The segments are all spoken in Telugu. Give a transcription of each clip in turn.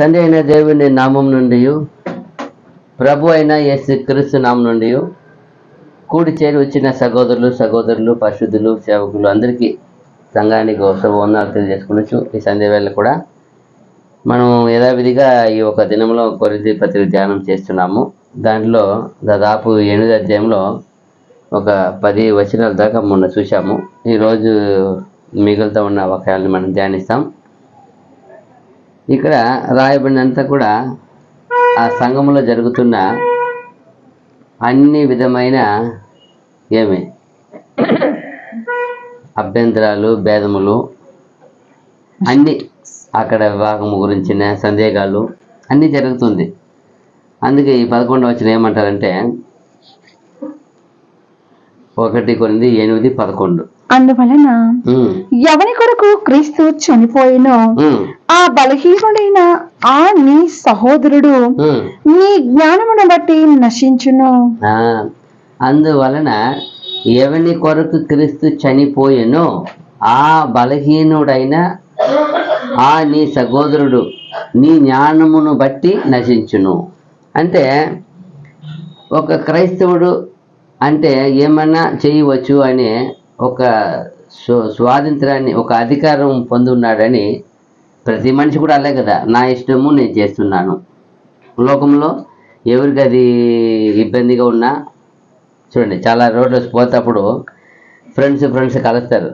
తండ్రి అయిన దేవుని నామం నుండి ప్రభు అయిన యేసు క్రీస్తు నామం నుండి కూడి చేరి వచ్చిన సహోదరులు పరిశుద్ధులు సేవకులు అందరికీ సంఘానికి వందనాలు తెలియజేసుకునొచ్చు. ఈ సంధ్య వేళ కూడా మనం యథావిధిగా ఈ ఒక దినంలో కొరింథీ పత్రిక ధ్యానం చేస్తున్నాము. దాంట్లో దాదాపు 8వ అధ్యాయంలో ఒక 10 వచనాల దాకా మొన్న చూసాము. ఈరోజు మిగులుతూ ఉన్న వాక్యాలను మనం ధ్యానిస్తాం. ఇక్కడ రాయబడినంతా కూడా ఆ సంఘంలో జరుగుతున్న అన్ని విధమైన అభ్యంతరాలు, భేదములు అన్నీ, అక్కడ వివాహము గురించిన సందేహాలు అన్నీ జరుగుతుంది. అందుకే ఈ 11వ వచనం ఏమంటారంటే 1 అందువలన ఎవని కొరకు క్రీస్తు చనిపోయినో ఆ బలహీనుడైన ఆ నీ సహోదరుడు నీ జ్ఞానమును బట్టి నశించును. అందువలన ఎవని కొరకు క్రీస్తు చనిపోయినో ఆ బలహీనుడైన ఆ నీ సహోదరుడు నీ జ్ఞానమును బట్టి నశించును. అంటే ఒక క్రైస్తవుడు అంటే ఏమన్నా చేయవచ్చు అనే ఒక స్వాతంత్రాన్ని, ఒక అధికారం పొందున్నాడని ప్రతి మనిషి కూడా అలే కదా, నా ఇష్టము నేను చేస్తున్నాను. లోకంలో ఎవరికి అది ఇబ్బందిగా ఉన్నా చూడండి, చాలా రోడ్లు పోతప్పుడు ఫ్రెండ్స్ కలుస్తారు.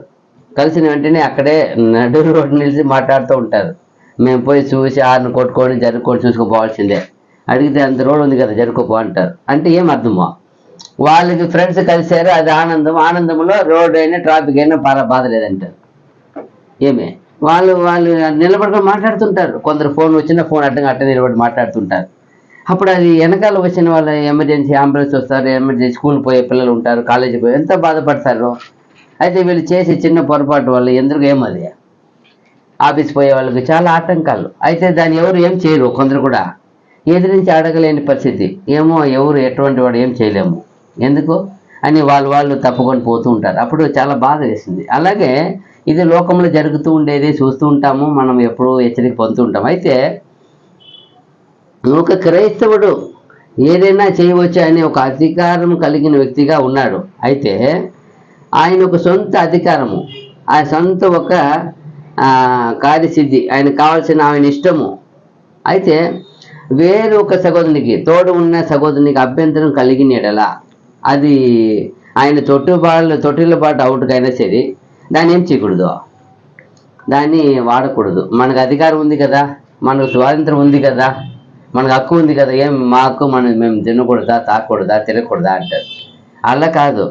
కలిసిన వెంటనే అక్కడే నడు రోడ్డు నిలిచి మాట్లాడుతూ ఉంటారు. మేము పోయి చూసి ఆరును కొట్టుకొని జరుపుకొని చూసుకోపోవాల్సిందే, అడిగితే అంత రోడ్ ఉంది కదా జరుపుకోపో అంటారు. అంటే ఏం అర్థమో, వాళ్ళకి ఫ్రెండ్స్ కలిసారు, అది ఆనందంలో రోడ్ అయినా ట్రాఫిక్ అయినా బాధ లేదంటారు. వాళ్ళు నిలబడుకొని మాట్లాడుతుంటారు. కొందరు ఫోన్ వచ్చినా ఫోన్ అట్ట నిలబడి మాట్లాడుతుంటారు. అప్పుడు అది వెనకాల వచ్చిన వాళ్ళ ఎమర్జెన్సీ అంబులెన్స్ వస్తారు, ఎమర్జెన్సీ స్కూల్ పోయే పిల్లలు ఉంటారు, కాలేజీకి పోయి ఎంత బాధపడతారు. అయితే వీళ్ళు చేసే చిన్న పొరపాటు వల్ల ఎందుకు ఏమది ఆఫీస్ పోయే వాళ్ళకి చాలా ఆటంకాలు. అయితే దాన్ని ఎవరు ఏం చేయరు. కొందరు కూడా ఎదిరించి అడగలేని పరిస్థితి, ఎవరు ఎటువంటి వాడు ఏం చేయలేము ఎందుకు అని వాళ్ళు తప్పుకొని పోతూ ఉంటారు. అప్పుడు చాలా బాధ వేసింది. అలాగే ఇది లోకంలో జరుగుతూ ఉండేది చూస్తూ ఉంటాము, మనం ఎప్పుడూ హెచ్చరిక పొందుతూ ఉంటాం. అయితే ఒక క్రైస్తవుడు ఏదైనా చేయవచ్చు అనే ఒక అధికారం కలిగిన వ్యక్తిగా ఉన్నాడు. అయితే ఆయన ఒక సొంత అధికారము, ఆయన సొంత ఒక కార్యసిద్ధి, ఆయన కావాల్సిన ఆయన ఇష్టము. అయితే వేరు ఒక సహోదరునికి, తోడు ఉన్న సహోదరునికి అభ్యంతరం కలిగిన ఎడలా అది ఆయన తొట్టిల పాటు అవుట్కైనా సరే దాన్ని ఏం చేయకూడదు, దాన్ని వాడకూడదు. మనకు అధికారం ఉంది కదా, మనకు స్వాతంత్రం ఉంది కదా, మనకు హక్కు ఉంది కదా, మా హక్కు మేము తినకూడదా, తాకూడదా, తినకూడదా అంటారు. అలా కాదు,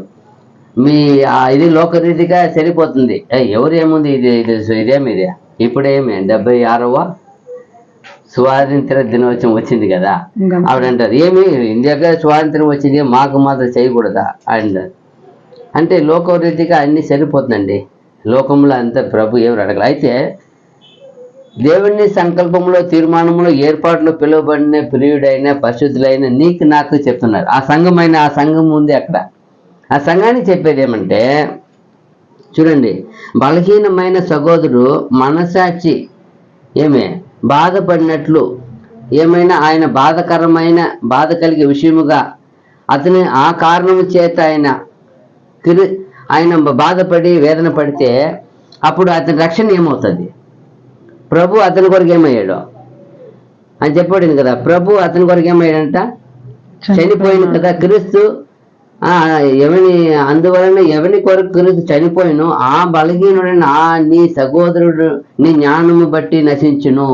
ఇది లోకరీతిగా సరిపోతుంది. ఎవరు ఏముంది, ఇదేమి ఇప్పుడేమి 76వ స్వాతంత్ర దినోత్సవం వచ్చింది కదా, ఆవిడంటారు ఏమి ఇండియాగా స్వాతంత్రం వచ్చింది, మాకు మాత్రం చేయకూడదా అంటారు. అంటే లోకరీతిగా అన్నీ సరిపోతుందండి. లోకంలో అంతా ప్రభు ఎవరు అడగల. అయితే దేవుని సంకల్పంలో, తీర్మానంలో, ఏర్పాట్లు పిలువబడిన ప్రియుడైన పరిశుద్ధులైన నీకు నాకు చెప్తున్నారు. ఆ సంఘం ఉంది అక్కడ. ఆ సంఘానికి చెప్పేది ఏమంటే చూడండి, బలహీనమైన సహోదరుడు మనసాక్షి బాధపడినట్లు ఏమైనా ఆయన బాధ కలిగే విషయముగా అతని ఆ కారణము చేత ఆయన బాధపడి వేదన పడితే అప్పుడు అతని రక్షణ ఏమవుతుంది? ప్రభు అతని కొరకు ఏమయ్యాడు అని చెప్పాడు కదా. ప్రభు అతని కొరకు ఏమయ్యాడంట, చనిపోయింది కదా క్రీస్తు. అందువలన ఎవని కొరకు క్రీస్తు చనిపోయిను ఆ బలహీనుడైన నీ సహోదరుడు నీ జ్ఞానము బట్టి నశించును.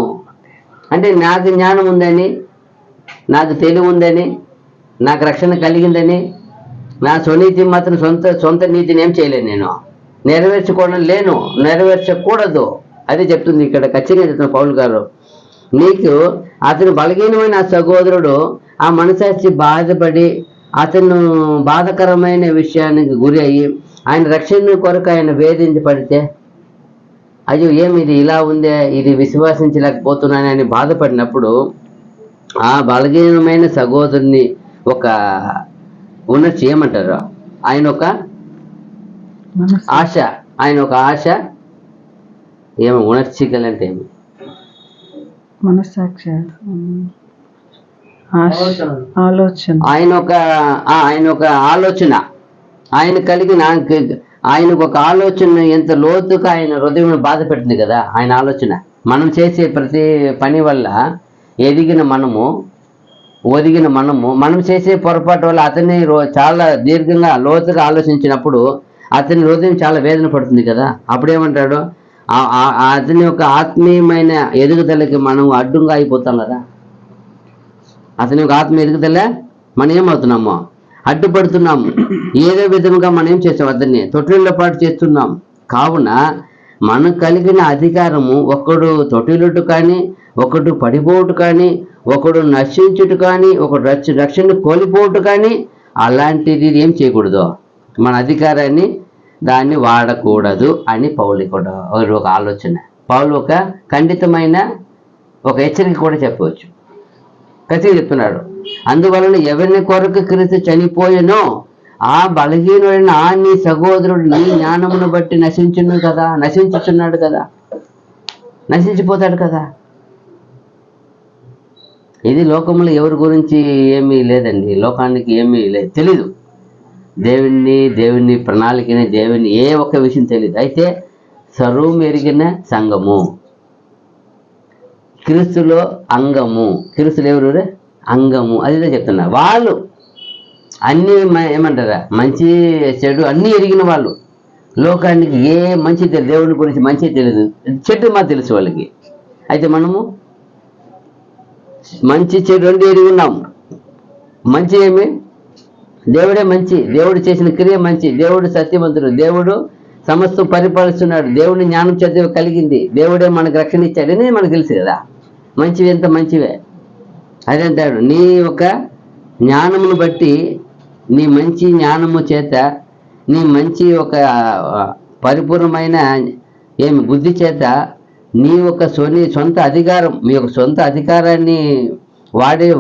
అంటే నాకు జ్ఞానం ఉందని, నాకు తెలివి ఉందని, నాకు రక్షణ కలిగిందని, నా స్వనీతి మాత్రం సొంత నీతిని ఏం చేయలేను, నేను నెరవేర్చకూడదు. అదే చెప్తుంది ఇక్కడ ఖచ్చితంగా చెప్తున్న పౌలు గారు. నీకు అతను బలహీనమైన సహోదరుడు ఆ మనసాక్షి బాధపడి అతను బాధకరమైన విషయానికి గురి అయ్యి ఆయన రక్షణ కొరకు ఆయన వేధించబడితే, అయ్యో ఇది ఇలా ఉందే, ఇది విశ్వాసించలేకపోతున్నానని బాధపడినప్పుడు ఆ బలహీనమైన సహోదరుని ఒక ఉన్నది ఏమంటారు, ఆయన ఒక ఆశ ఉణర్చికలంటే ఏమి మనస్సాక్షి, ఆలోచన, ఆయన ఒక ఆలోచన ఆయన కలిగిన ఆయనకు ఒక ఆలోచన ఎంత లోతుగా ఆయన హృదయం బాధ పెట్టింది కదా ఆయన ఆలోచన. మనం చేసే ప్రతి పని వల్ల ఒదిగిన మనము మనం చేసే పొరపాటు వల్ల అతన్ని చాలా దీర్ఘంగా లోతుగా ఆలోచించినప్పుడు అతని హృదయం చాలా వేదన పడుతుంది కదా. అప్పుడేమంటాడు, అతని యొక్క ఆత్మీయమైన ఎదుగుదలకి మనం అడ్డుగా అయిపోతాం కదా. అతని యొక్క ఆత్మీయ ఎదుగుదల మనం ఏమవుతున్నామో అడ్డుపడుతున్నాము. ఏదో విధంగా మనం ఏం చేస్తాం, అతన్ని తొట్టిళ్ళ పాటు చేస్తున్నాం. కావున మనకు కలిగిన అధికారము ఒకడు తొట్టిలుట కానీ, ఒకడు పడిపోటు కానీ, ఒకడు నశించుట కానీ, ఒకడు రక్షణ కోల్పోటు కానీ, అలాంటిది ఏం చేయకూడదు, మన అధికారాన్ని దాన్ని వాడకూడదు అని పౌలు కూడా ఒక ఆలోచన. పౌలు ఒక ఖండితమైన ఒక హెచ్చరిక కూడా చెప్పవచ్చు. ఖచ్చితంగా చెప్తున్నాడు, అందువలన ఎవరిని కొరకు క్రీస్తు చనిపోయెనో ఆ బలహీనుడైన నీ సహోదరుడు నీ జ్ఞానమును బట్టి నశించుచున్నాడు కదా, నశించిపోతాడు కదా. ఇది లోకంలో ఎవరి గురించి ఏమీ లేదండి, లోకానికి ఏమీ లేదు, తెలీదు. దేవుని ప్రణాళికని, దేవుని ఏ ఒక్క విషయం తెలియదు. అయితే సర్వం ఎరిగిన సంఘము, క్రీస్తులో అంగము, క్రీస్తులు ఎవరు అంగము, అదిదే చెప్తున్నా. వాళ్ళు అన్నీ ఏమంటారా, మంచి చెడు అన్నీ ఎరిగిన వాళ్ళు. లోకానికి ఏ మంచి తెలియదు, దేవుని గురించి మంచి తెలియదు, చెడు మాకు తెలుసు వాళ్ళకి. అయితే మనము మంచి చెడు రెండు ఎరిగి ఉన్నాం. మంచి ఏమి, దేవుడే మంచి, దేవుడు చేసిన క్రియ మంచి, దేవుడు సత్యవంతుడు, దేవుడు సమస్తం పరిపాలిస్తున్నాడు, దేవుని జ్ఞానం చేత కలిగింది, దేవుడే మనకు రక్షణ ఇచ్చాడని మనకు తెలుసు కదా. మంచివి ఎంత మంచివే. అదేంటాడు, నీ యొక్క జ్ఞానమును బట్టి, నీ మంచి జ్ఞానము చేత, నీ మంచి ఒక పరిపూర్ణమైన బుద్ధి చేత నీ యొక్క సొంత అధికారం, మీ యొక్క సొంత అధికారాన్ని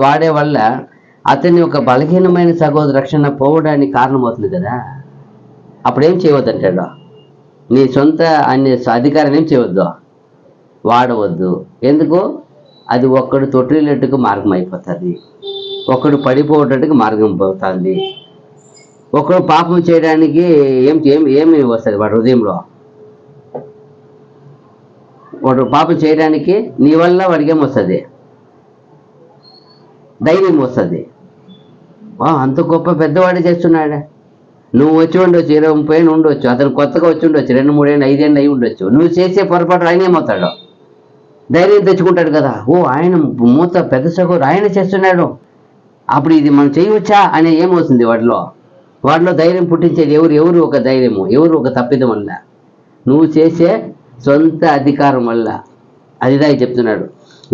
వాడే వల్ల అతని ఒక బలహీనమైన సహోదర రక్షణ పోవడానికి కారణమవుతుంది కదా. అప్పుడేం చేయవద్దంటాడు, నీ సొంత అధికారాన్ని ఏం చేయవద్దు, వాడవద్దు. ఎందుకు, అది ఒక్కడు తొట్టిల్లట్టుకు మార్గం అయిపోతుంది, ఒకడు పడిపోవటానికి మార్గం పోతుంది, ఒకడు పాపం చేయడానికి ఏమి వస్తుంది వాడి హృదయంలో. వాడు పాపం చేయడానికి నీ వల్ల వాడికి ఏమొస్తుంది, ధైర్యం వస్తుంది. అంత గొప్ప పెద్దవాడే చేస్తున్నాడు, నువ్వు వచ్చి ఉండొచ్చు, 20-30 ఏళ్ళు ఉండొచ్చు, అతను కొత్తగా వచ్చి ఉండొచ్చు, 2-3 ఏళ్ళు 5 ఏళ్ళు అయి ఉండొచ్చు. నువ్వు చేసే పొరపాటు ఆయన ఏమవుతాడు, ధైర్యం తెచ్చుకుంటాడు కదా. ఆయన మూత పెద్ద సగోరు ఆయన చేస్తున్నాడు, అప్పుడు ఇది మనం చేయవచ్చా అని ఏమవుతుంది వాడిలో ధైర్యం పుట్టించేది ఎవరు ఒక ధైర్యము, ఎవరు ఒక తప్పిదం వల్ల, నువ్వు చేసే సొంత అధికారం వల్ల. అదిదా చెప్తున్నాడు,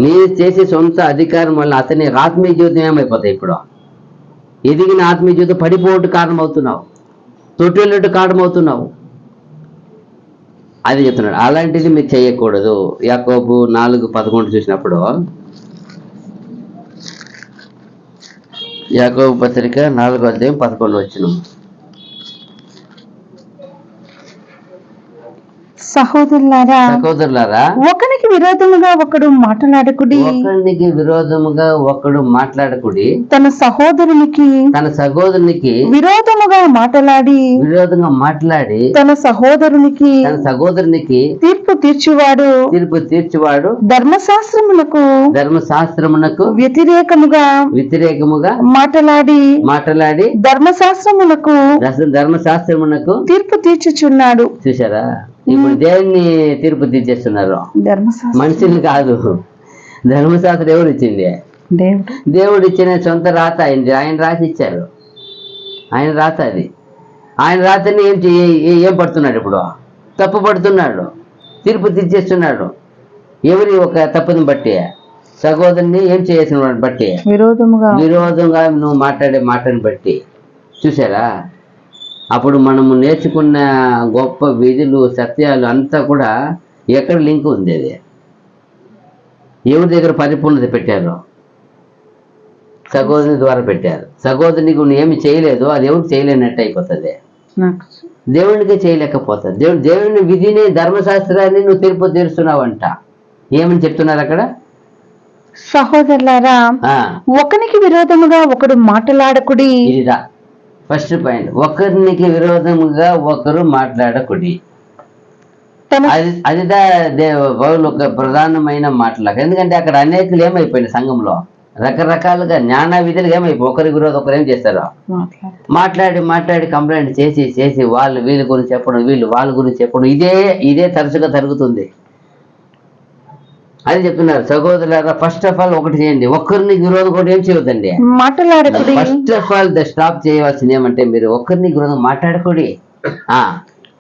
నీ చేసే సొంత అధికారం వల్ల అతని ఆత్మీయ జీవితం ఏమైపోతాయి. ఇప్పుడు ఎదిగిన ఆత్మీయ జీవితం పడిపోవట్టు కారణమవుతున్నావు, తొట్టిల్లట్టు కారణమవుతున్నావు. అది చెప్తున్నాడు, అలాంటిది మీరు చేయకూడదు. యాకోబు 4:11 చూసినప్పుడు, యాకోబు పత్రిక 4:11 సహోదరులారా ఒకనికి విరోధముగా ఒకడు మాట్లాడకుడి, తన సహోదరునికి విరోధంగా మాట్లాడి తన సహోదరునికి తీర్పు తీర్చువాడు ధర్మశాస్త్రమునకు వ్యతిరేకముగా మాట్లాడి ధర్మశాస్త్రమునకు తీర్పు తీర్చుచున్నాడు. చూసారా, ఇప్పుడు దేవుని తీర్పు తీర్చేస్తున్నారు, మనుషులు కాదు. ధర్మశాస్త్రం ఎవరు ఇచ్చింది, దేవుడు ఇచ్చిన సొంత రాత. ఆయన రాసి ఇచ్చారు, ఆయన రాత. అది ఆయన రాతని ఏం పడుతున్నాడు, ఇప్పుడు తప్పు పడుతున్నాడు, తీర్పు తీర్చేస్తున్నాడు. ఎవరి ఒక తప్పుని బట్టి, సహోదరుని ఏం చేసిన వాడిని బట్టి, విరోధంగా నువ్వు మాట్లాడే మాటని బట్టి. చూసారా, అప్పుడు మనము నేర్చుకున్న గొప్ప విధులు సత్యాలు అంతా కూడా ఎక్కడ లింక్ ఉంది, అది ఎవరి దగ్గర పరిపూర్ణత పెట్టారు, సహోదరుని ద్వారా పెట్టారు. సహోదరునికి నువ్వు ఏమి చేయలేదు, అది ఎవరికి చేయలేనట్టు అయిపోతుంది, దేవునికే చేయలేకపోతుంది. దేవుని విధిని ధర్మశాస్త్రాన్ని నువ్వు తీర్పు తీరుస్తున్నావంట. ఏమని చెప్తున్నారు అక్కడ, సహోదరులారా, ఆ, ఒకనికి విరోధముగా ఒకడు మాటలాడకుడి. ఇదిదా ఫస్ట్ పాయింట్. ఒకరికి విరోధముగా ఒకరు మాట్లాడకుడి. తన అదిదా పౌలు ఒక ప్రధానమైన మాటలకు. ఎందుకంటే అక్కడ అనేకులు ఏమైపోయింది సంఘంలో రకరకాలుగా జ్ఞాన విధులు ఏమైపోయి ఒకరి విరోధం ఒకరు ఏం చేస్తారు, మాట్లాడి మాట్లాడి కంప్లైంట్ చేసి చేసి వాళ్ళు వీళ్ళ గురించి చెప్పడం, వీళ్ళు వాళ్ళ గురించి చెప్పడం, ఇదే తరచుగా జరుగుతుంది. అది చెప్తున్నారు. సహోదరులారా, ఫస్ట్ ఆఫ్ ఆల్ ఒకటి చేయండి, ఒక్కరిని విరోధం కూడా ఏం చేయొద్దండి, మాటలాడకుడి. ఫస్ట్ ఆఫ్ ఆల్ స్టాప్ చేయవలసింది ఏమంటే మీరు ఒక్కరిని విరోధం మాట్లాడకూడి.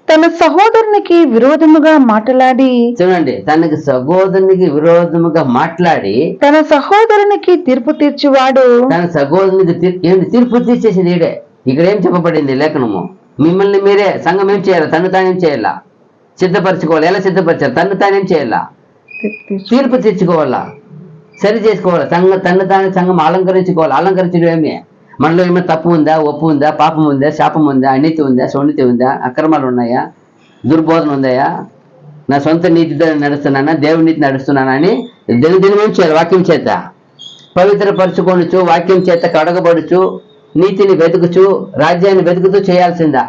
తన సహోదరునికి విరోధముగా మాట్లాడి, చూడండి, తనకి సహోదరునికి విరోధముగా మాట్లాడి తన సహోదరునికి తీర్పు తీర్చువాడు. తన సహోదరునికి ఏంటి తీర్పు తీర్చేసింది ఈడే. ఇక్కడ ఏం చెప్పబడింది లేఖనము, మిమ్మల్ని మీరే సంఘం ఏం చేయాలి, తను తానేం చేయాలా, సిద్ధపరచుకోవాలి. ఎలా సిద్ధపరచాలి, తను తానేం చేయాలా, తీర్పు తెచ్చుకోవాలా, సరి చేసుకోవాలా. తను తానే సంఘం అలంకరించుకోవాలి. అలంకరించడం ఏమి, మనలో ఏమైనా తప్పు ఉందా, ఒప్పు ఉందా, పాపం ఉందా, శాపం ఉందా, అనీతి ఉందా, సున్నీతి ఉందా, అక్రమాలు ఉన్నాయా, దుర్బోధన ఉందాయా, నా సొంత నీతితో నడుస్తున్నానా, దేవుడి నీతి నడుస్తున్నానా అని దినదినం చేయాలి. వాక్యం చేత పవిత్రపరచుకోవచ్చు, వాక్యం చేత కడగబడుచు, నీతిని వెతుకుచు, రాజ్యాన్ని వెతుకుతూ చేయాల్సిందా.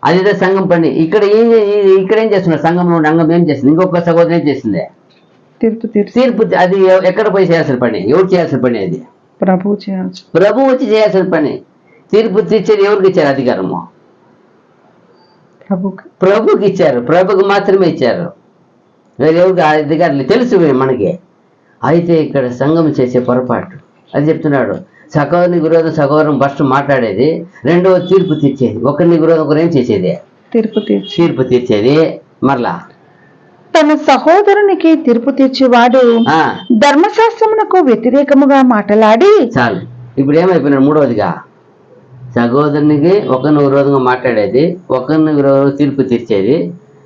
అదిదే సంఘం పని. ఇక్కడ ఏం చేస్తున్నారు, సంఘంలో రంగం ఏం చేస్తుంది, ఇంకొక సహోదరం ఏం చేస్తుంది, తీర్పు. అది ఎక్కడ పోయి చేయాల్సిన పని, ఎవరు చేయాల్సిన పని, అది ప్రభు వచ్చి చేయాల్సిన పని. తీర్పు తీర్చేది ఎవరికి ఇచ్చారు అధికారము, ప్రభుకి ఇచ్చారు. ప్రభుకి మాత్రమే ఇచ్చారు, వేరెవరికి అధికారులు తెలుసు మనకి. అయితే ఇక్కడ సంఘం చేసే పొరపాటు అది చెప్తున్నాడు. సహోదరుని విరోధం సహోదరం ఫస్ట్ మాట్లాడేది, రెండవ తీర్పు తీర్చేది. ఒకరిని విరోధం ఒకరు ఏం చేసేది, తీర్పు తీర్చేది. మరలా తన సహోదరునికి తీర్పు తీర్చేవాడు ధర్మశాస్త్రమునకు వ్యతిరేకముగా మాట్లాడి. చాలు. ఇప్పుడు ఏమైపోయినాడు, మూడవదిగా సహోదరునికి ఒకరిని విరోధంగా మాట్లాడేది, ఒకరిని విరోధంగా తీర్పు తీర్చేది.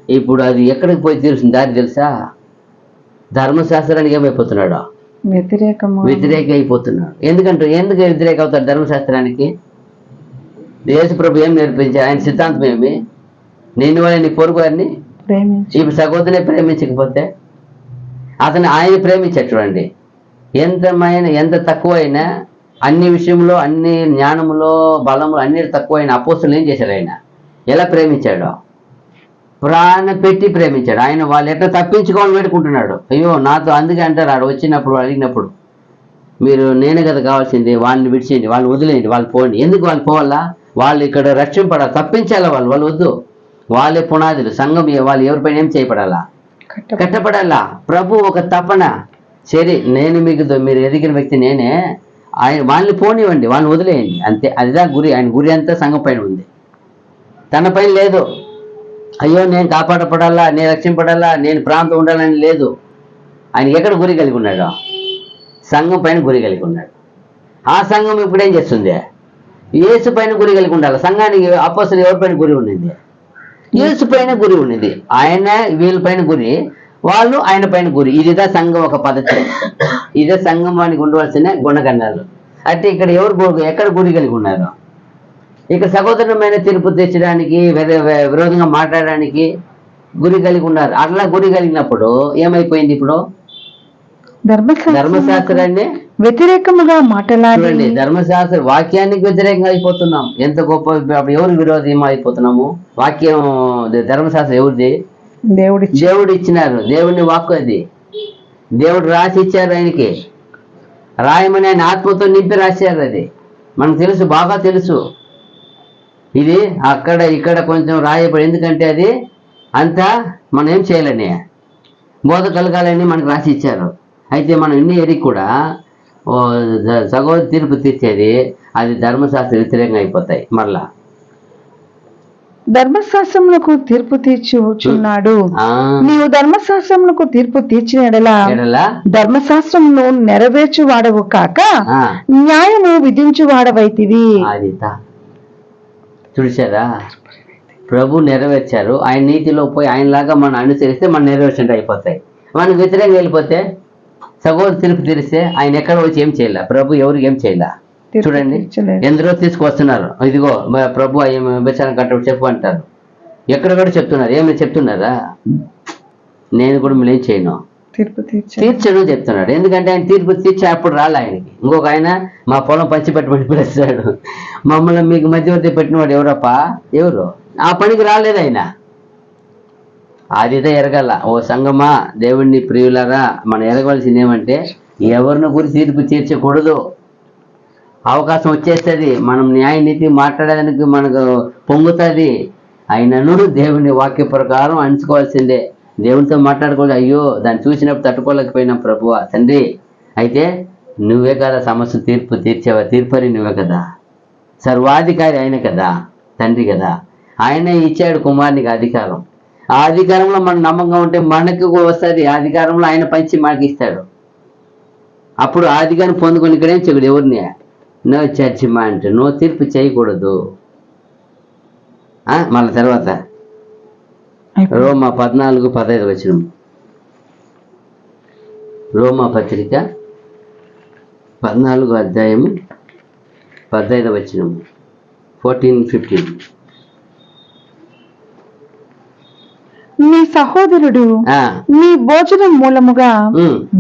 ఇప్పుడు అది ఎక్కడికి పోయి తీరుస్తుంది దారి తెలుసా, ధర్మశాస్త్రానికి ఏమైపోతున్నాడు, వ్యతిరేక అయిపోతున్నాడు. ఎందుకు వ్యతిరేక అవుతాడు ధర్మశాస్త్రానికి? యేసు ప్రభు ఏం నేర్పించారు, ఆయన సిద్ధాంతం ఏమి, నేను వాళ్ళని పొరుగు వారిని ఇప్పుడు సహోదరుని ప్రేమించకపోతే ఆయన ప్రేమించాడు. చూడండి, ఎంత తక్కువైనా అన్ని విషయంలో, అన్ని జ్ఞానంలో, బలంలో అన్ని తక్కువైన అపోస్తులు ఏం చేశాడు, ఆయన ఎలా ప్రేమించాడో ప్రాణం పెట్టి ప్రేమించాడు. ఆయన వాళ్ళు ఎట్లా తప్పించుకోవాలని పెట్టుకుంటున్నాడు. అయ్యో నాతో, అందుకే అంటారు ఆడు వచ్చినప్పుడు అడిగినప్పుడు, మీరు నేనే కదా కావాల్సింది, వాళ్ళని విడిచేయండి, వాళ్ళని వదిలేయండి, వాళ్ళు పోండి. ఎందుకు వాళ్ళు పోవాలా, వాళ్ళు ఇక్కడ రక్షింపడాలి, తప్పించాలా, వాళ్ళు వద్దు, వాళ్ళే పునాదులు. సంఘం వాళ్ళు ఎవరిపైన ఏం చేయబడాలా, కట్టబడాలా. ప్రభు ఒక తపన, సరే నేను మీరు ఎదిగిన వ్యక్తి నేనే, వాళ్ళని పోనివ్వండి, వాళ్ళని వదిలేయండి, అంతే. అదిదా గురి. ఆయన గురి అంతా సంఘం పైన ఉంది, తన పైన లేదు. అయ్యో నేను కాపాడపడాలా, నేను రక్షింపడాలా, నేను ప్రాంతం ఉండాలని లేదు. ఆయన ఎక్కడ గురి కలిగి ఉన్నాడు, సంఘం పైన గురి కలిగి ఉన్నాడు. ఆ సంఘం ఇప్పుడు ఏం చేస్తుంది, యేసు పైన గురి కలిగి ఉండాలి. సంఘానికి అపోస్తలులు ఎవరిపైన గురి ఉన్నది, యేసు పైన గురి ఉన్నది. ఆయన వీళ్ళపైన గురి, వాళ్ళు ఆయన పైన గురి. ఇదిదా సంఘం ఒక పద్ధతి, ఇదే సంఘం వానికి ఉండవలసిన గుణగణాలు. అంటే ఇక్కడ ఎక్కడ గురి కలిగి ఉన్నారు, ఇక్కడ సహోదరమైన తీర్పు తెచ్చడానికి, విరోధంగా మాట్లాడడానికి గురి కలిగి ఉన్నారు. అట్లా గురి కలిగినప్పుడు ఏమైపోయింది, ఇప్పుడు ధర్మశాస్త్రాన్ని వ్యతిరేకముగా మాట్లాడండి. ధర్మశాస్త్ర వాక్యానికి వ్యతిరేకంగా అయిపోతున్నాం. ఎంత గొప్ప, ఎవరు విరోధం అయిపోతున్నాము. వాక్యం ధర్మశాస్త్రం ఎవరిది, దేవుడు ఇచ్చినారు, దేవుడిని వాక్కు అది, దేవుడు రాసి ఇచ్చారు. ఆయనకి రాయమని ఆయన ఆత్మతో నింపి రాశారు. అది మనకు తెలుసు, బాగా తెలుసు. ఇది అక్కడ ఇక్కడ కొంచెం రాయబడి, ఎందుకంటే అది అంతా మనం ఏం చేయాలని, బోధ కలగాలని మనకు రాసి ఇచ్చారు. అయితే మనం ఇన్ని ఎరిగి కూడా సహోదరు తీర్పు తీర్చేది, అది ధర్మశాస్త్ర వ్యతిరేకంగా అయిపోతాయి. మరలా ధర్మశాస్త్రములకు తీర్పు తీర్చుచున్నాడు. నీవు ధర్మశాస్త్రములకు తీర్పు తీర్చినడలా ధర్మశాస్త్రమును నెరవేర్చువాడవు కాక న్యాయము విధించువాడవైతివి. అది చూసారా, ప్రభు నెరవేర్చారు. ఆయన నీతిలో పోయి ఆయనలాగా మనం అనుసరిస్తే మనం నెరవేర్చినట్టు అయిపోతాయి. మనకు వ్యతిరేకంగా వెళ్ళిపోతే, సహోదరు తీర్పు తీరిస్తే ఆయన ఎక్కడ వచ్చి ఏం చేయాల, ప్రభు ఎవరికి ఏం చేయాల. చూడండి, ఎందరో తీసుకువస్తున్నారు, ఇదిగో ప్రభు విచారణ కట్టబడి చెప్పు అంటారు. ఎక్కడ కూడా చెప్తున్నారు. ఏమైనా చెప్తున్నారా, నేను కూడా మీరు ఏం చేయను, తీర్చడు చెప్తున్నాడు. ఎందుకంటే ఆయన తీర్పు తీర్చి అప్పుడు రాలే ఆయనకి. ఇంకొక ఆయన మా పొలం పంచిపెట్టమని పిలుస్తాడు. మమ్మల్ని మీకు మధ్యవర్తి పెట్టినవాడు ఎవరప్పా? ఎవరు? ఆ పనికి రాలేదు ఆయన. ఆదితో ఎరగల. ఓ సంగమా, దేవుణ్ణి ప్రియులారా, మనం ఎరగవలసింది ఏమంటే ఎవరిని గురించి తీర్పు తీర్చకూడదు. అవకాశం వచ్చేస్తుంది, మనం న్యాయ నీతి మాట్లాడడానికి మనకు పొంగుతుంది. అయినను దేవుని వాక్య ప్రకారం అంచుకోవాల్సిందే. దేవునితో మాట్లాడకూడదు. అయ్యో దాన్ని చూసినప్పుడు తట్టుకోలేకపోయినా ప్రభువా తండ్రి, అయితే నువ్వే కదా సమస్య తీర్పు తీర్చేవా, తీర్పరి నువ్వే కదా, సర్వాధికారి ఆయన కదా, తండ్రి కదా. ఆయన ఇచ్చాడు కుమారునికి అధికారం. ఆ అధికారంలో మన నమ్మకం ఉంటే మనకు వస్తుంది. ఆ అధికారంలో ఆయన పంచి మనకి ఇస్తాడు. అప్పుడు ఆ అధికారం పొందుకొని ఇక్కడేం చెడు ఎవరిని నో జడ్జిమెంట్, నో తీర్పు చేయకూడదు. మళ్ళీ తర్వాత రోమా 14:15 వచనం. రోమా పత్రిక 14 అధ్యాయము 15 వచనం. 14-15. నీ సహోదరుడు నీ భోజనం మూలముగా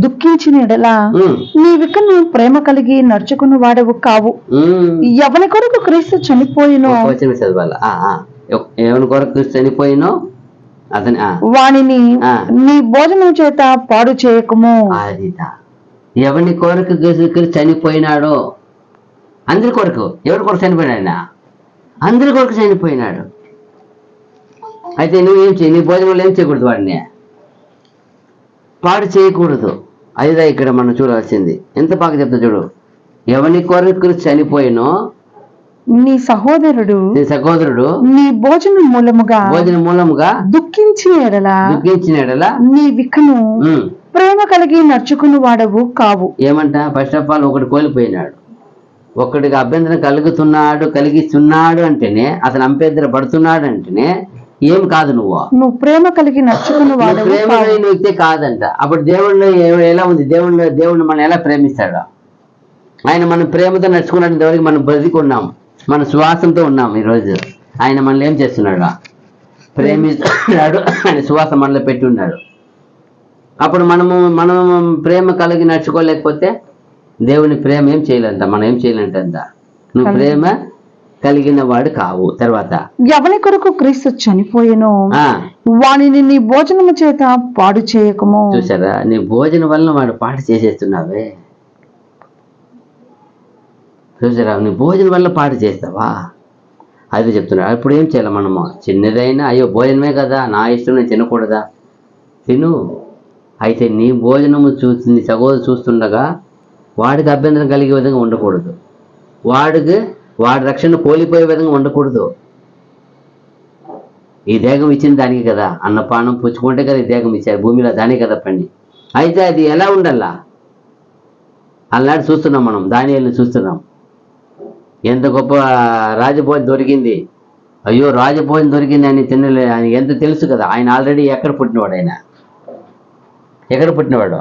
దుఃఖించిన ఎడల నీవికను ప్రేమ కలిగి నడుచుకుని వాడవు కావు. ఎవని కొరకు క్రీస్తు చనిపోయినో, ఎవరి కొరకు చనిపోయినో అతని వాణిని నీ భోజనం చేత పాడు చేయకము. ఎవరి కొరకు చనిపోయినాడో, అందరి కొరకు. ఎవరి కొరకు చనిపోయినాడు? అందరి కొరకు చనిపోయినాడు. అయితే నువ్వేం చేయి, నీ భోజనంలో ఏం చేయకూడదు, వాడిని పాడు చేయకూడదు. అదిదా ఇక్కడ మనం చూడాల్సింది. ఎంత బాగా చెప్తా చూడు. ఎవరి కొరకు చనిపోయినో నీ సహోదరుడు నీ భోజనం మూలముగా దుఃఖించిన ఎడల నీ వికను ప్రేమ కలిగి నడుచుకుని వాడవు కావు. ఏమంట? ఫస్ట్ ఆఫ్ ఆల్ ఒకటి కోల్పోయినాడు. ఒకటికి అభ్యంతరం కలిగిస్తున్నాడు అంటేనే, అతను అభ్యంతరం పడుతున్నాడు అంటేనే ఏం కాదు, నువ్వు ప్రేమ కలిగి నడుచుకుని వాడవు. ప్రేమ వ్యక్తే కాదంట. అప్పుడు దేవుళ్ళు ఎలా ఉంది? దేవుణ్ణి మనం ఎలా ప్రేమిస్తాడు? ఆయన మనం ప్రేమతో నడుచుకున్నాడు. దేవుడికి మనం బతికున్నాం, మన శ్వాసంతో ఉన్నాం. ఈరోజు ఆయన మనల్ని ఏం చేస్తున్నాడు? ప్రేమిస్తున్నాడు. ఆయన శ్వాస మనలో పెట్టి ఉన్నాడు. అప్పుడు మనం ప్రేమ కలిగి నడుచుకోలేకపోతే దేవుని ప్రేమ ఏం చేయలేంట, మనం ఏం చేయలేంట. నువ్వు ప్రేమ కలిగిన వాడు కావు. తర్వాత ఎవని కొరకు క్రీస్తు చనిపోయెను వానిని నీ భోజనము చేత పాడు చేయకము. చూసారా? నీ భోజనం వల్ల వాడు పాడు చేసేస్తున్నావే. చూసారా? నీ భోజనం వల్ల పాడు చేస్తావా? అది చెప్తున్నా. ఇప్పుడు ఏం చేయాలి మనము? చిన్నదైనా అయ్యో భోజనమే కదా, నా ఇష్టం, నేను తినకూడదా? తిను. అయితే నీ భోజనము నీ సహోదరు చూస్తుండగా వాడికి అభ్యంతరం కలిగే విధంగా ఉండకూడదు. వాడి రక్షణ కోల్పోయే విధంగా ఉండకూడదు. ఈ దేహం ఇచ్చింది దానికి కదా, అన్నపానం పుచ్చుకుంటే కదా ఈ దేహం ఇచ్చారు భూమిలో, దానికి కదా పండి. అయితే అది ఎలా ఉండాలా? అల్లాడి చూస్తున్నాం మనం, దానియేలుని చూస్తున్నాం. ఎంత గొప్ప రాజభోజనం దొరికింది. అయ్యో రాజభోజనం దొరికింది అని తినలే, ఆయన ఎంత తెలుసు కదా. ఆయన ఆల్రెడీ ఎక్కడ పుట్టినవాడు? ఎక్కడ పుట్టినవాడు?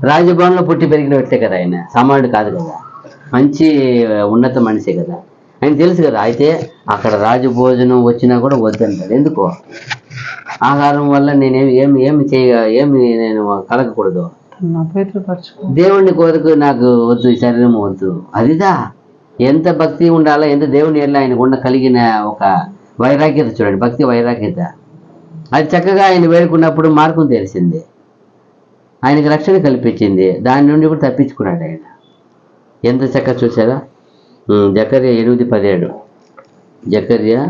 రాజభవన్లో పుట్టి పెరిగిన వ్యక్తే కదా. ఆయన సామాన్యుడు కాదు కదా, మంచి ఉన్నత మనిషే కదా. ఆయన తెలుసు కదా. అయితే అక్కడ రాజభోజనం వచ్చినా కూడా వద్దంటాడు. ఎందుకో? ఆహారం వల్ల ఏమి నేను కలగకూడదు. దేవుణ్ణి కోరకు నాకు వద్దు, ఈ శరీరం వద్దు. అదిదా ఎంత భక్తి ఉండాలా, ఎంత దేవుని ఎట్లా ఆయనకు కలిగిన ఒక వైరాగ్యత చూడండి, భక్తి వైరాగ్యత. అది చక్కగా ఆయన వేడుకున్నప్పుడు మార్గం తెలిసింది, ఆయనకు రక్షణ కల్పించింది. దాని నుండి కూడా తప్పించుకున్నాడు ఆయన. ఎంత చక్కగా చూసారా? జకర్యా 8:17. జకర్యా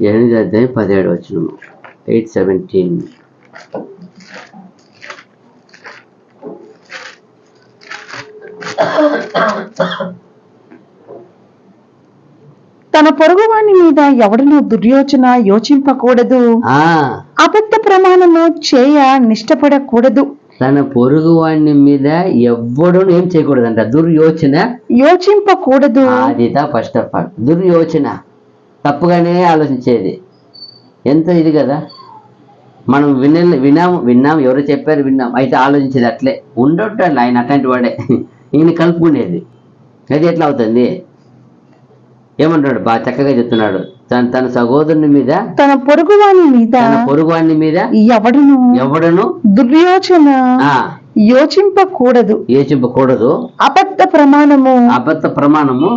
8:17 వచనం. 8:17. తన పొరుగువాని మీద ఎవడను దుర్యోచన యోచింపకూడదు, అబద్ధ ప్రమాణము చేయ నిష్టపడకూడదు. తన పొరుగువాని మీద ఎవ్వడూ ఏం చేయకూడదంట, దుర్యోచన యోచింపకూడదు. అదిదా ఫస్ట్ ఆఫ్ ఆల్. దుర్యోచన, తప్పుగానే ఆలోచించేది. ఎంత ఇది కదా. మనం విన్నాం, ఎవరు చెప్పారు విన్నాం, అయితే ఆలోచించేది అట్లే ఉండొట్టు. ఆయన అట్లాంటి వాడే, ఈయన కలుపుకునేది. అది ఎట్లా అవుతుంది? ఏమంటున్నాడు? బాగా చక్కగా చెప్తున్నాడు. తన సహోదరుని మీద తన పొరుగువాని మీద తన పొరుగువాని మీద ఎవడను దుర్యోచన ఆ యోచింపకూడదు అబద్ధ ప్రమాణము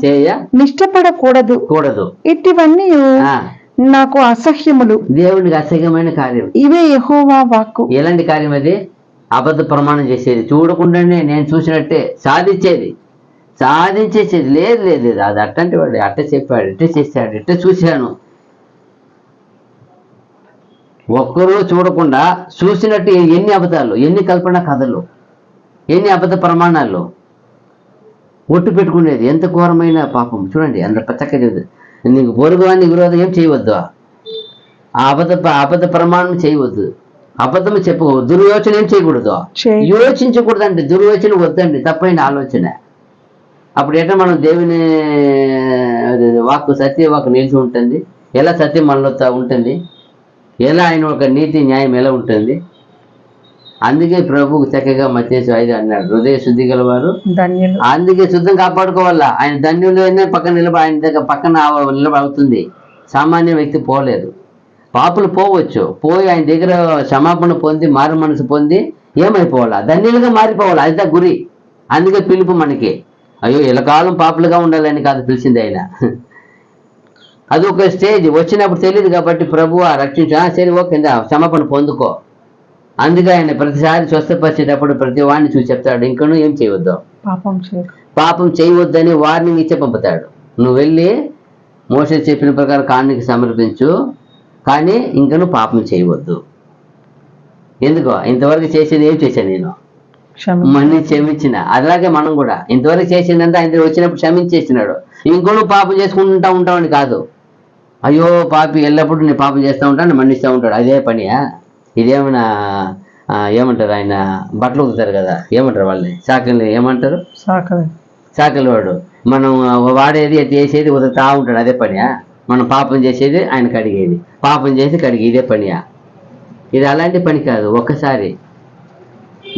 చేయ నిష్టపడకూడదు ఇటివన్నీ నాకు అసహ్యములు. దేవునికి అసహ్యమైన కార్యం ఇవే యెహోవా వాక్కు. ఎలాంటి కార్యం అది? అబద్ధ ప్రమాణం చేసేది, చూడకుండానే నేను చూసినట్టే సాధించేసేది. లేదు అది అట్టంటి వాడు, అట్ట చెప్పాడు, ఇట్ట చేశాడు, ఇట్ట చూశాను. ఒక్కరూ చూడకుండా చూసినట్టు ఎన్ని అబద్ధాలు, ఎన్ని కల్పన కథలు, ఎన్ని అబద్ధ ప్రమాణాలు, ఒట్టు పెట్టుకునేది ఎంత ఘోరమైన పాపం. చూడండి అంత చక్కగా, నీకు పొరుగువాన్ని విరోధం ఏం చేయవద్దు, ఆ అబద్ధ ప్రమాణం చేయవద్దు, అబద్ధము చెప్పకూడదు, దుర్యోచన ఏం చేయకూడదు, యోచించకూడదండి. దుర్యోచన వద్దండి, తప్పైన ఆలోచన. అప్పుడు ఎట్లా మనం దేవుని వాక్కు, సత్య వాక్కు నిలిచి ఉంటుంది? ఎలా సత్యం మనలో ఉంటుంది? ఎలా ఆయన ఒక నీతి న్యాయం ఎలా ఉంటుంది? అందుకే ప్రభువు చక్కగా మత్తయి 5 అన్నాడు, హృదయ శుద్ధి గలవారు ధన్యులు. అందుకే శుద్ధం కాపాడుకోవాలా. ఆయన ధన్యులు పక్కన ఆయన దగ్గర పక్కన అవుతుంది. సామాన్య వ్యక్తి పోలేదు. పాపులు పోవచ్చు, పోయి ఆయన దగ్గర క్షమాపణ పొంది మారు మనసు పొంది ఏమైపోవాలా? ధన్యులుగా మారిపోవాలా. అది గురి. అందుకే పిలుపు మనకి. అయ్యో ఎలకాలం పాపులుగా ఉండాలని కాదు పిలిచింది ఆయన. అది ఒక స్టేజ్ వచ్చినప్పుడు తెలియదు కాబట్టి ప్రభు సరే ఓకే క్షమాపణ పొందుకో. అందుకే ఆయన ప్రతిసారి స్వస్థపరిచేటప్పుడు ప్రతి వాడిని చూసి చెప్తాడు, ఇంకనూ ఏం చేయవద్దు, పాపం చేయవద్దని వార్నింగ్ ఇచ్చే పంపుతాడు. నువ్వు వెళ్ళి మోషే చెప్పిన ప్రకారం కానుక సమర్పించు, కానీ ఇంకనూ పాపం చేయవద్దు. ఎందుకో ఇంతవరకు చేసేది ఏం చేశాను నేను, మన్ని క్షమించిన. అలాగే మనం కూడా ఇంతవరకు చేసిందంతా ఆయన వచ్చినప్పుడు క్షమించేసినాడు. ఇంకొను పాపం చేసుకుంటూ ఉంటామని కాదు. అయ్యో పాపి ఎల్లప్పుడూ నేను పాపం చేస్తూ ఉంటాను, మన్నిస్తూ ఉంటాడు. అదే పనియా? ఇదేమన్నా ఏమంటారు, ఆయన బట్టలు ఉతుకుతారు కదా, ఏమంటారు వాళ్ళని, సాకలు ఏమంటారు, సాకలు వాడు. మనం వాడేది చేసేది ఉతుకుతా ఉంటాడు. అదే పనియా? మనం పాపం చేసేది ఆయన కడిగేది, పాపం చేసి కడిగి, ఇదే పనియా? ఇది అలాంటి పని కాదు. ఒక్కసారి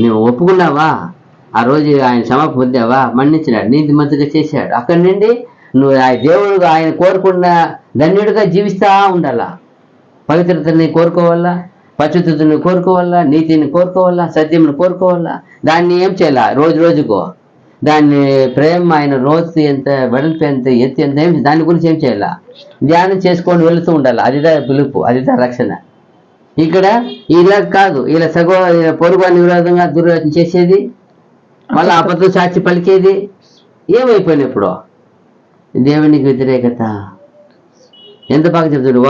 నువ్వు ఒప్పుకున్నావా, ఆ రోజు ఆయన క్షమాపణ పొందావా, మన్నించినాడు, నీతి మంచిగా చేశాడు. అక్కడి నుండి నువ్వు ఆ దేవుడు ఆయన కోరుకున్న ధన్యుడిగా జీవిస్తూ ఉండాలా. పవిత్రతని కోరుకోవాలా, పరిశుద్ధతని కోరుకోవాలా, నీతిని కోరుకోవాలా, సత్యమును కోరుకోవాలా. దాన్ని ఏం చేయాలా? రోజుకో దాన్ని ప్రేమ, ఆయన రోజు ఎంత, వెడల్పు ఎంత, ఎత్తి ఎంత, ఏం దాని గురించి ఏం చేయాలా? ధ్యానం చేసుకొని వెళుతూ ఉండాలి. అదిదా పిలుపు, అదిదా రక్షణ. ఇక్కడ ఇలా కాదు, ఇలా పొరుగువాని విరోధంగా దుర్యోచన చేసేది, మళ్ళీ అబద్ధం సాక్షి పలికేది ఏమైపోయినా ఇప్పుడు దేవునికి వ్యతిరేకత. ఎంత బాగా చెప్తాడు.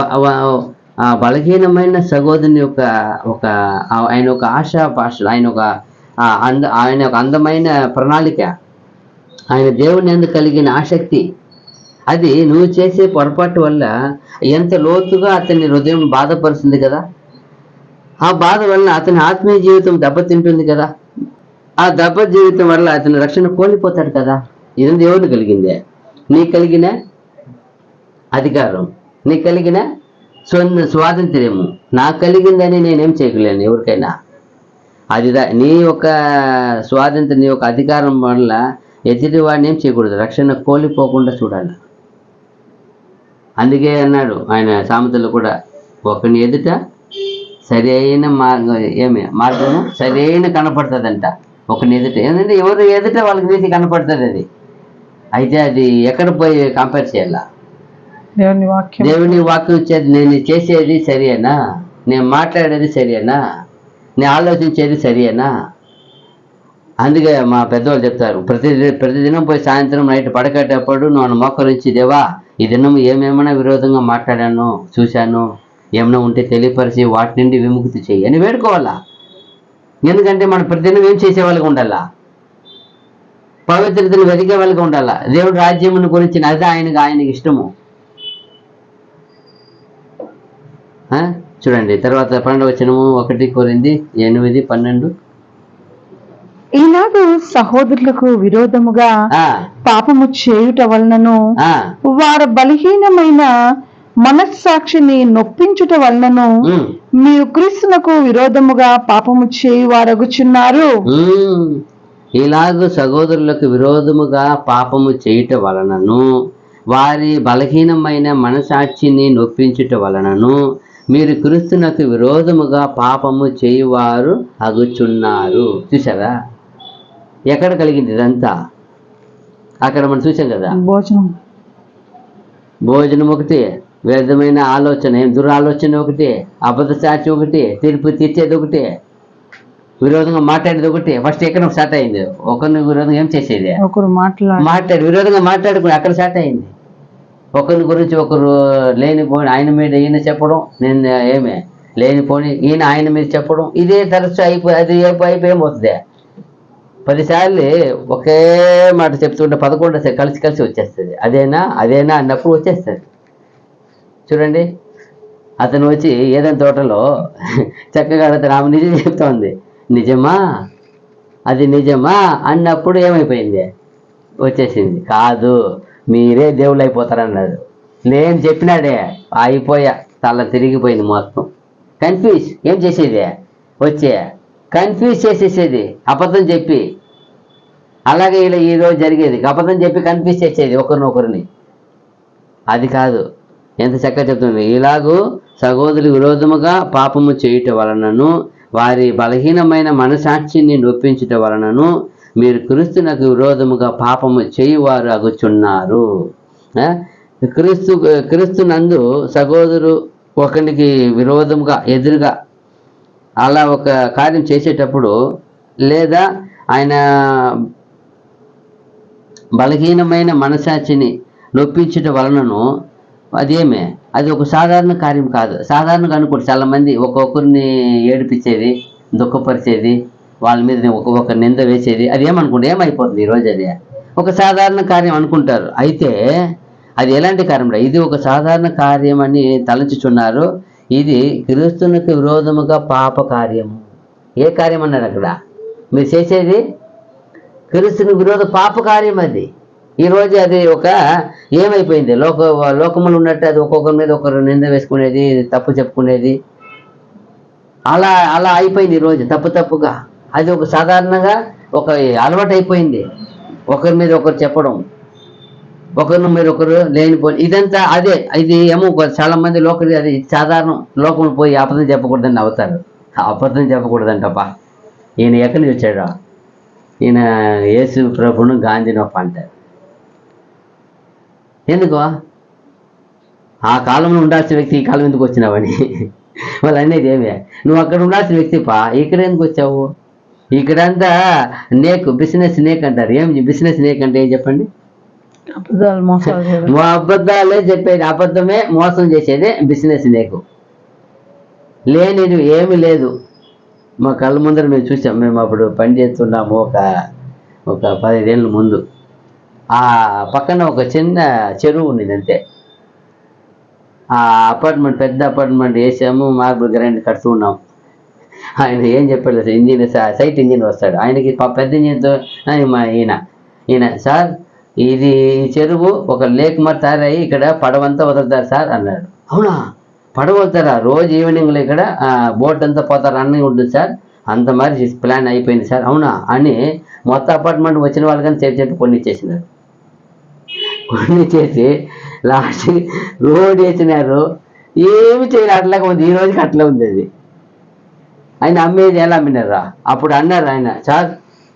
ఆ బలహీనమైన సహోదరుని యొక్క ఆయన ఒక ఆశాపాషలు, ఆయన ఒక అందమైన ప్రణాళిక, ఆయన దేవుని ఎందుకు కలిగిన ఆసక్తి, అది నువ్వు చేసే పొరపాటు వల్ల ఎంత లోతుగా అతని హృదయం బాధపరుస్తుంది కదా. ఆ బాధ వల్ల అతని ఆత్మీయ జీవితం దెబ్బతింటుంది కదా. ఆ దెబ్బ జీవితం వల్ల అతని రక్షణ కోల్పోతాడు కదా. ఇదంతా ఎవరు కలిగిందే? నీకు కలిగిన అధికారం, నీకు కలిగిన స్వాతంత్ర్యము నాకు కలిగిందని నేనేం చేయగలేను ఎవరికైనా. అదిదా నీ యొక్క స్వాతంత్ర్యం, నీ యొక్క అధికారం వల్ల ఎదుటి వాడిని ఏం చేయకూడదు, రక్షణ కోల్పోకుండా చూడాలి. అందుకే అన్నాడు ఆయన సామెతలు కూడా, ఒకని ఎదుట సరైన మార్గము సరైన కనపడుతుందంట. ఒకని ఎదుట ఏంటంటే ఎవరు ఎదుట వాళ్ళకి నీతి కనపడుతుంది. అది అయితే అది ఎక్కడ పోయి కంపేర్ చేయాలా? దేవుని వాక్యం ఇచ్చేది, నేను చేసేది సరియేనా, నేను మాట్లాడేది సరియేనా, నేను ఆలోచించేది సరియేనా? అందుకే మా పెద్దవాళ్ళు చెప్తారు, ప్రతిదినం పోయి సాయంత్రం నైట్ పడకేటప్పుడు నువ్వు మోకరించి, దేవా ఈ దినం ఏమేమైనా విరోధంగా మాట్లాడాను, చూశాను, ఏమైనా ఉంటే తెలియపరిచి వాటి నుండి విముక్తి చెయ్యి అని వేడుకోవాలా. ఎందుకంటే మనం ప్రతిదినం ఏం చేసే వాళ్ళకి ఉండాలా, పవిత్రతను వెతికే వాళ్ళకి ఉండాలా. దేవుడి రాజ్యమును గురించి అదే ఆయనకి ఇష్టము. చూడండి తర్వాత 12వ వచనము, 1 కొరింథీ 8:12. ఈనాడు సహోదరులకు విరోధముగా పాపము చేయుట వలనను వారి బలహీనమైన మనస్సాక్షిని నొప్పించుట వలనను మీరు క్రీస్తునకు విరోధముగా పాపము చేయువారగుచున్నారు. ఇలాగ సహోదరులకు విరోధముగా పాపము చేయుట వలనను వారి బలహీనమైన మనసాక్షిని నొప్పించుట వలనను మీరు క్రీస్తునకు విరోధముగా పాపము చేయువారు అగుచున్నారు. చూసారా ఎక్కడ కలిగింది ఇదంతా? అక్కడ మనం చూసాం కదా, భోజనం ఒకటి, వ్యర్థమైన ఆలోచన, దురాలోచన ఒకటి, అబద్ధ సాక్షి ఒకటి, తీర్పు తీర్చేది ఒకటి, విరోధంగా మాట్లాడేది ఒకటి. ఫస్ట్ ఎక్కడ స్టార్ట్ అయింది? ఒకరిని విరోధంగా ఏం చేసేది? ఒకరు మాట్లాడి విరోధంగా మాట్లాడుకుని అక్కడ స్టార్ట్ అయింది. ఒకరి గురించి ఒకరు లేనిపోని ఆయన మీద ఈయన చెప్పడం, నేను ఏమే లేనిపోని ఈయన ఆయన మీద చెప్పడం, ఇదే తరచు అది అయిపోతుంది. 10 సార్లు ఒకే మాట చెప్తుంటే 11 కలిసి వచ్చేస్తుంది. అదేనా అన్నప్పుడు వచ్చేస్తుంది. చూడండి, అతను వచ్చి ఏదైనా తోటలో చక్కగా అతను ఆమె నిజం చెప్తోంది. నిజమా, అది నిజమా అన్నప్పుడు ఏమైపోయింది? వచ్చేసింది. కాదు, మీరే దేవుళ్ళు అయిపోతారన్నాడు. నేను చెప్పినాడే, అయిపోయా, తల తిరిగిపోయింది మొత్తం. కన్ఫ్యూజ్ ఏం చేసేది? వచ్చే కన్ఫ్యూజ్ చేసేసేది అబద్ధం చెప్పి. అలాగే ఇలా ఈరోజు జరిగేది, అబద్ధం చెప్పి కన్ఫ్యూజ్ చేసేది ఒకరినొకరిని. అది కాదు, ఎంత చక్కగా చెప్తుంది. ఇలాగూ సహోదరి విరోధముగా పాపము చేయుట వలనను వారి బలహీనమైన మనసాక్షిని నొప్పించుట వలనను మీరు క్రీస్తునకు విరోధముగా పాపము చేయువారు అగుచున్నారు. క్రీస్తునందు సహోదరు ఒకరికి విరోధముగా ఎదురుగా అలా ఒక కార్యం చేసేటప్పుడు, లేదా ఆయన బలహీనమైన మనసాక్షిని నొప్పించుట వలనను అది ఒక సాధారణ కార్యం కాదు. సాధారణంగా అనుకోండి, చాలామంది ఒక్కొక్కరిని ఏడిపించేది, దుఃఖపరిచేది, వాళ్ళ మీద ఒక నింద వేసేది, అది ఏమనుకోండి ఏమైపోతుంది ఈరోజు? అది ఒక సాధారణ కార్యం అనుకుంటారు. అయితే అది ఎలాంటి కార్యం? ఇది ఒక సాధారణ కార్యం అని తలంచుచున్నారు. ఇది క్రీస్తునికి విరోధముగా పాప కార్యము. ఏ కార్యం అన్నారు అక్కడ? మీరు చేసేది క్రీస్తునికి విరోధ పాప కార్యం. అది ఈరోజు అది ఒక ఏమైపోయింది? లోకములు ఉన్నట్టు అది ఒక్కొక్కరి మీద ఒకరు నింద వేసుకునేది, తప్పు చెప్పుకునేది, అలా అయిపోయింది ఈరోజు తప్పుగా. అది ఒక సాధారణంగా ఒక అలవాటు అయిపోయింది. ఒకరి మీద ఒకరు చెప్పడం, ఒకరిని మీరు ఒకరు లేనిపోయి, ఇదంతా అదే. ఇది ఏమో చాలా మంది లోకల్ అది సాధారణం. లోకములు పోయి అబద్ధం చెప్పకూడదని అవుతారు. అబద్ధం చెప్పకూడదంటప్పా. ఈయన ఎక్కడి నుంచి వచ్చాడు? ఈయన యేసు ప్రభును గాంధీనొప్ప అంటారు. ఎందుకో? ఆ కాలంలో ఉండాల్సిన వ్యక్తి ఈ కాలం ఎందుకు వచ్చినావని వాళ్ళు అనేది ఏమే, నువ్వు అక్కడ ఉండాల్సిన వ్యక్తి ఇక్కడ ఎందుకు వచ్చావు? ఇక్కడంతా బిజినెస్ నేక్ అంటారు. ఏం బిజినెస్ నేక్ అంటే ఏం చెప్పండి? అబద్ధాలే చెప్పేది, అబద్ధమే మోసం చేసేదే బిజినెస్ నేకు. లేనిది ఏమి లేదు. మా కళ్ళ ముందర మేము చూసాం. మేము అప్పుడు పని చేస్తున్నాము ఒక 15 ఏళ్ళ ముందు. ఆ పక్కన ఒక చిన్న చెరువు ఉన్నది అంతే. ఆ అపార్ట్మెంట్, పెద్ద అపార్ట్మెంట్ వేసాము, మార్బుల్ గ్రైండ్ కడుతూ ఉన్నాం. ఆయన ఏం చెప్పాడు? ఇంజిన్, సైట్ ఇంజిన్ వస్తాడు. ఆయనకి పెద్ద ఇంజిన్తో ఈయన సార్, ఇది చెరువు ఒక లేక్ మరి తయారయ్యి ఇక్కడ పడవంతా వదులుతారు సార్ అన్నాడు. అవునా, పడవ వదులుతారా? రోజు ఈవినింగ్లో ఇక్కడ బోట్ అంతా పోతారు, రన్నింగ్ ఉంటుంది సార్, అంత మరి ప్లాన్ అయిపోయింది సార్. అవునా అని మొత్తం అపార్ట్మెంట్ వచ్చిన వాళ్ళకని చెప్పి కొన్ని ఇచ్చేసినారు. కొన్ని చేసి లాస్ట్ రోడ్ వేసినారు. ఏమి చేయాలి? అట్లాగే ఉంది. ఈ రోజుకి అట్లా ఉంది అది. ఆయన అమ్మేది ఎలా అమ్మినారా? అప్పుడు అన్నారు ఆయన, సార్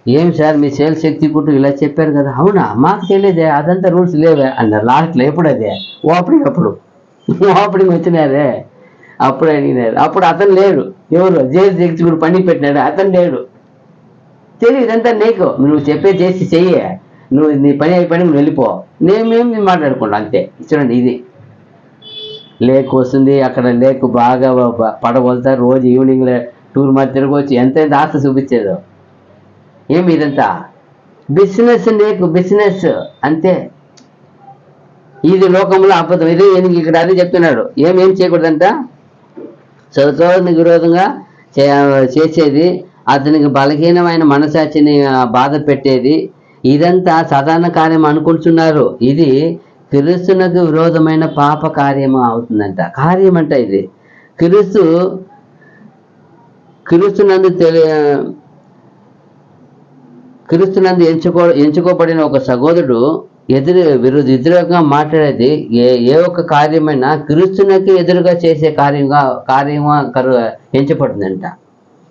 ఏం సార్ మీ సేల్స్ ఎగ్జిక్యూటివ్ ఇలా చెప్పారు కదా. అవునా, మాకు తెలియదే, అదంతా రూల్స్ లేవే అన్నారు. లాస్ట్లో ఎప్పుడు అదే ఓపెనింగ్ వచ్చినారే అప్పుడు అడిగినారు. అప్పుడు అతను లేడు. ఎవరు? సేల్స్ ఎగ్జిక్యూటివ్ పని పెట్టినాడు, అతను లేడు. తెలియదు, ఇదంతా నీకు, నువ్వు చెప్పేది చేసి చెయ్యి, నువ్వు నీ పని అయిపోయి నువ్వు వెళ్ళిపో, మేము మాట్లాడుకుంటా అంతే. చూడండి, ఇది లేక్ వస్తుంది. అక్కడ లేక్ బాగా పడవలుతారు. రోజు ఈవినింగ్లో టూర్ మరి తిరగవచ్చు. ఎంత ఆశ చూపించేదో. ఏమి ఇదంతా బిజినెస్ లేకు, బిజినెస్ అంతే. ఇది లోకంలో అబద్ధం. ఇది ఇక్కడ అదే చెప్తున్నాడు. ఏం చేయకూడదంట? సోదరునికి విరోధంగా చేసేది, అతనికి బలహీనమైన మనసాక్షిని బాధ పెట్టేది, ఇదంతా సాధారణ కార్యం అనుకుంటున్నారు. ఇది క్రీస్తునకు విరోధమైన పాప కార్యము అవుతుందంట. కార్యం అంట ఇది. క్రీస్తునందు ఎంచుకోబడిన ఒక సహోదరుడు ఎదురుగా మాట్లాడేది ఏ ఒక్క కార్యమైనా క్రీస్తునికి ఎదురుగా చేసే కార్యంగా ఎంచబడుతుందంట.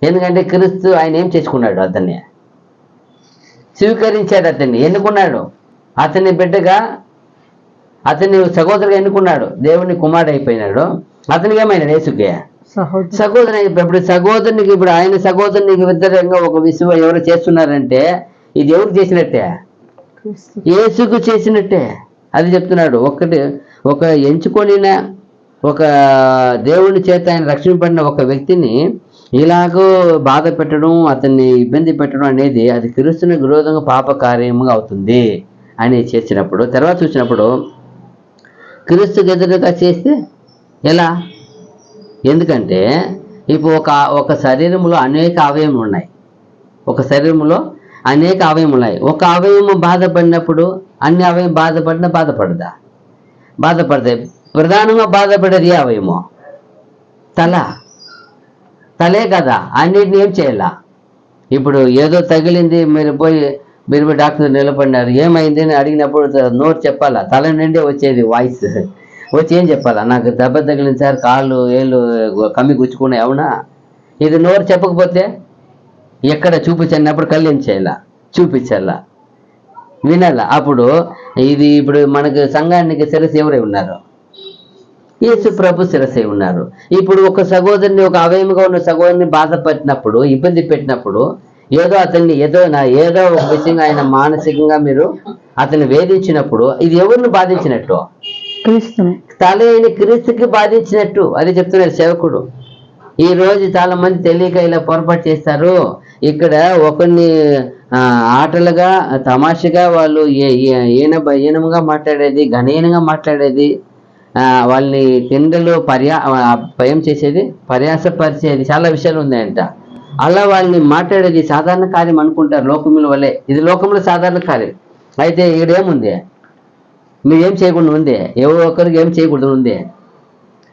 ఎందుకంటే క్రీస్తు ఆయన ఏం చేసుకున్నాడు? అతన్ని స్వీకరించాడు, అతన్ని ఎన్నుకున్నాడు, అతన్ని బిడ్డగా, అతన్ని సహోదరుగా ఎన్నుకున్నాడు. దేవుని కుమారుడు అయిపోయినాడు. అతనికి ఏమైనాడు? యేసుకే సహోదరు. ఇప్పుడు సహోదరునికి, ఇప్పుడు ఆయన సహోదరునికి వ్యతిరేకంగా ఒక విషయం ఎవరు చేస్తున్నారంటే ఇది ఎవరు చేసినట్టే? యేసుకు చేసినట్టే. అది చెప్తున్నాడు. ఒక ఎంచుకొనిన ఒక దేవుని చేత ఆయన రక్షింపబడిన ఒక వ్యక్తిని ఇలాగో బాధ పెట్టడం, అతన్ని ఇబ్బంది పెట్టడం అనేది అది క్రీస్తునికి విరోధంగా పాప కార్యముగా అవుతుంది అని చేసినప్పుడు, తర్వాత చూసినప్పుడు క్రీస్తుకి ఎదురుగా చేస్తే ఎలా? ఎందుకంటే ఇప్పుడు ఒక శరీరంలో అనేక అవయములు ఉన్నాయి. ఒక శరీరంలో అనేక అవయములు ఉన్నాయి. ఒక అవయము బాధపడినప్పుడు అన్ని అవయం బాధపడదా? బాధపడతాయి. ప్రధానంగా బాధపడేది ఏ అవయమో? తలే కదా. అన్నిటిని ఏం చేయాలా? ఇప్పుడు ఏదో తగిలింది, మీరు పోయి డాక్టర్ నిలబడినారు, ఏమైంది అని అడిగినప్పుడు నోరు చెప్పాలా? తల నుండి వచ్చేది వాయిస్ వచ్చి ఏం చెప్పాలా? నాకు దెబ్బ తగిలింది సార్, కాళ్ళు ఏళ్ళు కమ్మి గుచ్చుకున్నాయి. అవునా? ఇది నోరు చెప్పకపోతే ఎక్కడ చూపించినప్పుడు కళ్ళు ఏం చేయాలా? చూపించాలా, వినాలా. అప్పుడు ఇప్పుడు మనకు సంఘానికి శిరస్సు ఎవరై ఉన్నారు? యేసు ప్రభు శిరస్సై ఉన్నారు. ఇప్పుడు ఒక సహోదరుని, ఒక అవయముగా ఉన్న సహోదరుని బాధపడినప్పుడు, ఇబ్బంది పెట్టినప్పుడు, ఏదో ఒక విషయంగా ఆయన మానసికంగా మీరు అతన్ని వేధించినప్పుడు ఇది ఎవరిని బాధించినట్టు? తల అయిన క్రీస్తుకి బాధించినట్టు. అది చెప్తున్నాడు సేవకుడు. ఈ రోజు చాలా మంది తెలియక ఇలా పొరపాటు చేస్తారు. ఇక్కడ ఒకరిని ఆటలుగా తమాషగా వాళ్ళు ఈనముగా మాట్లాడేది, ఘనహీనంగా మాట్లాడేది, వాళ్ళని తిండలు భయం చేసేది, పర్యాసపరిచేది చాలా విషయాలు ఉన్నాయంట. అలా వాళ్ళని మాట్లాడేది సాధారణ కార్యం అనుకుంటారు లోకముల వల్లే. ఇది లోకంలో సాధారణ కార్యం. అయితే ఇక్కడ ఏముంది? మీరేం చేయకుండా ఉంది? ఎవరు ఒకరికి ఏం చేయకూడదు ఉంది?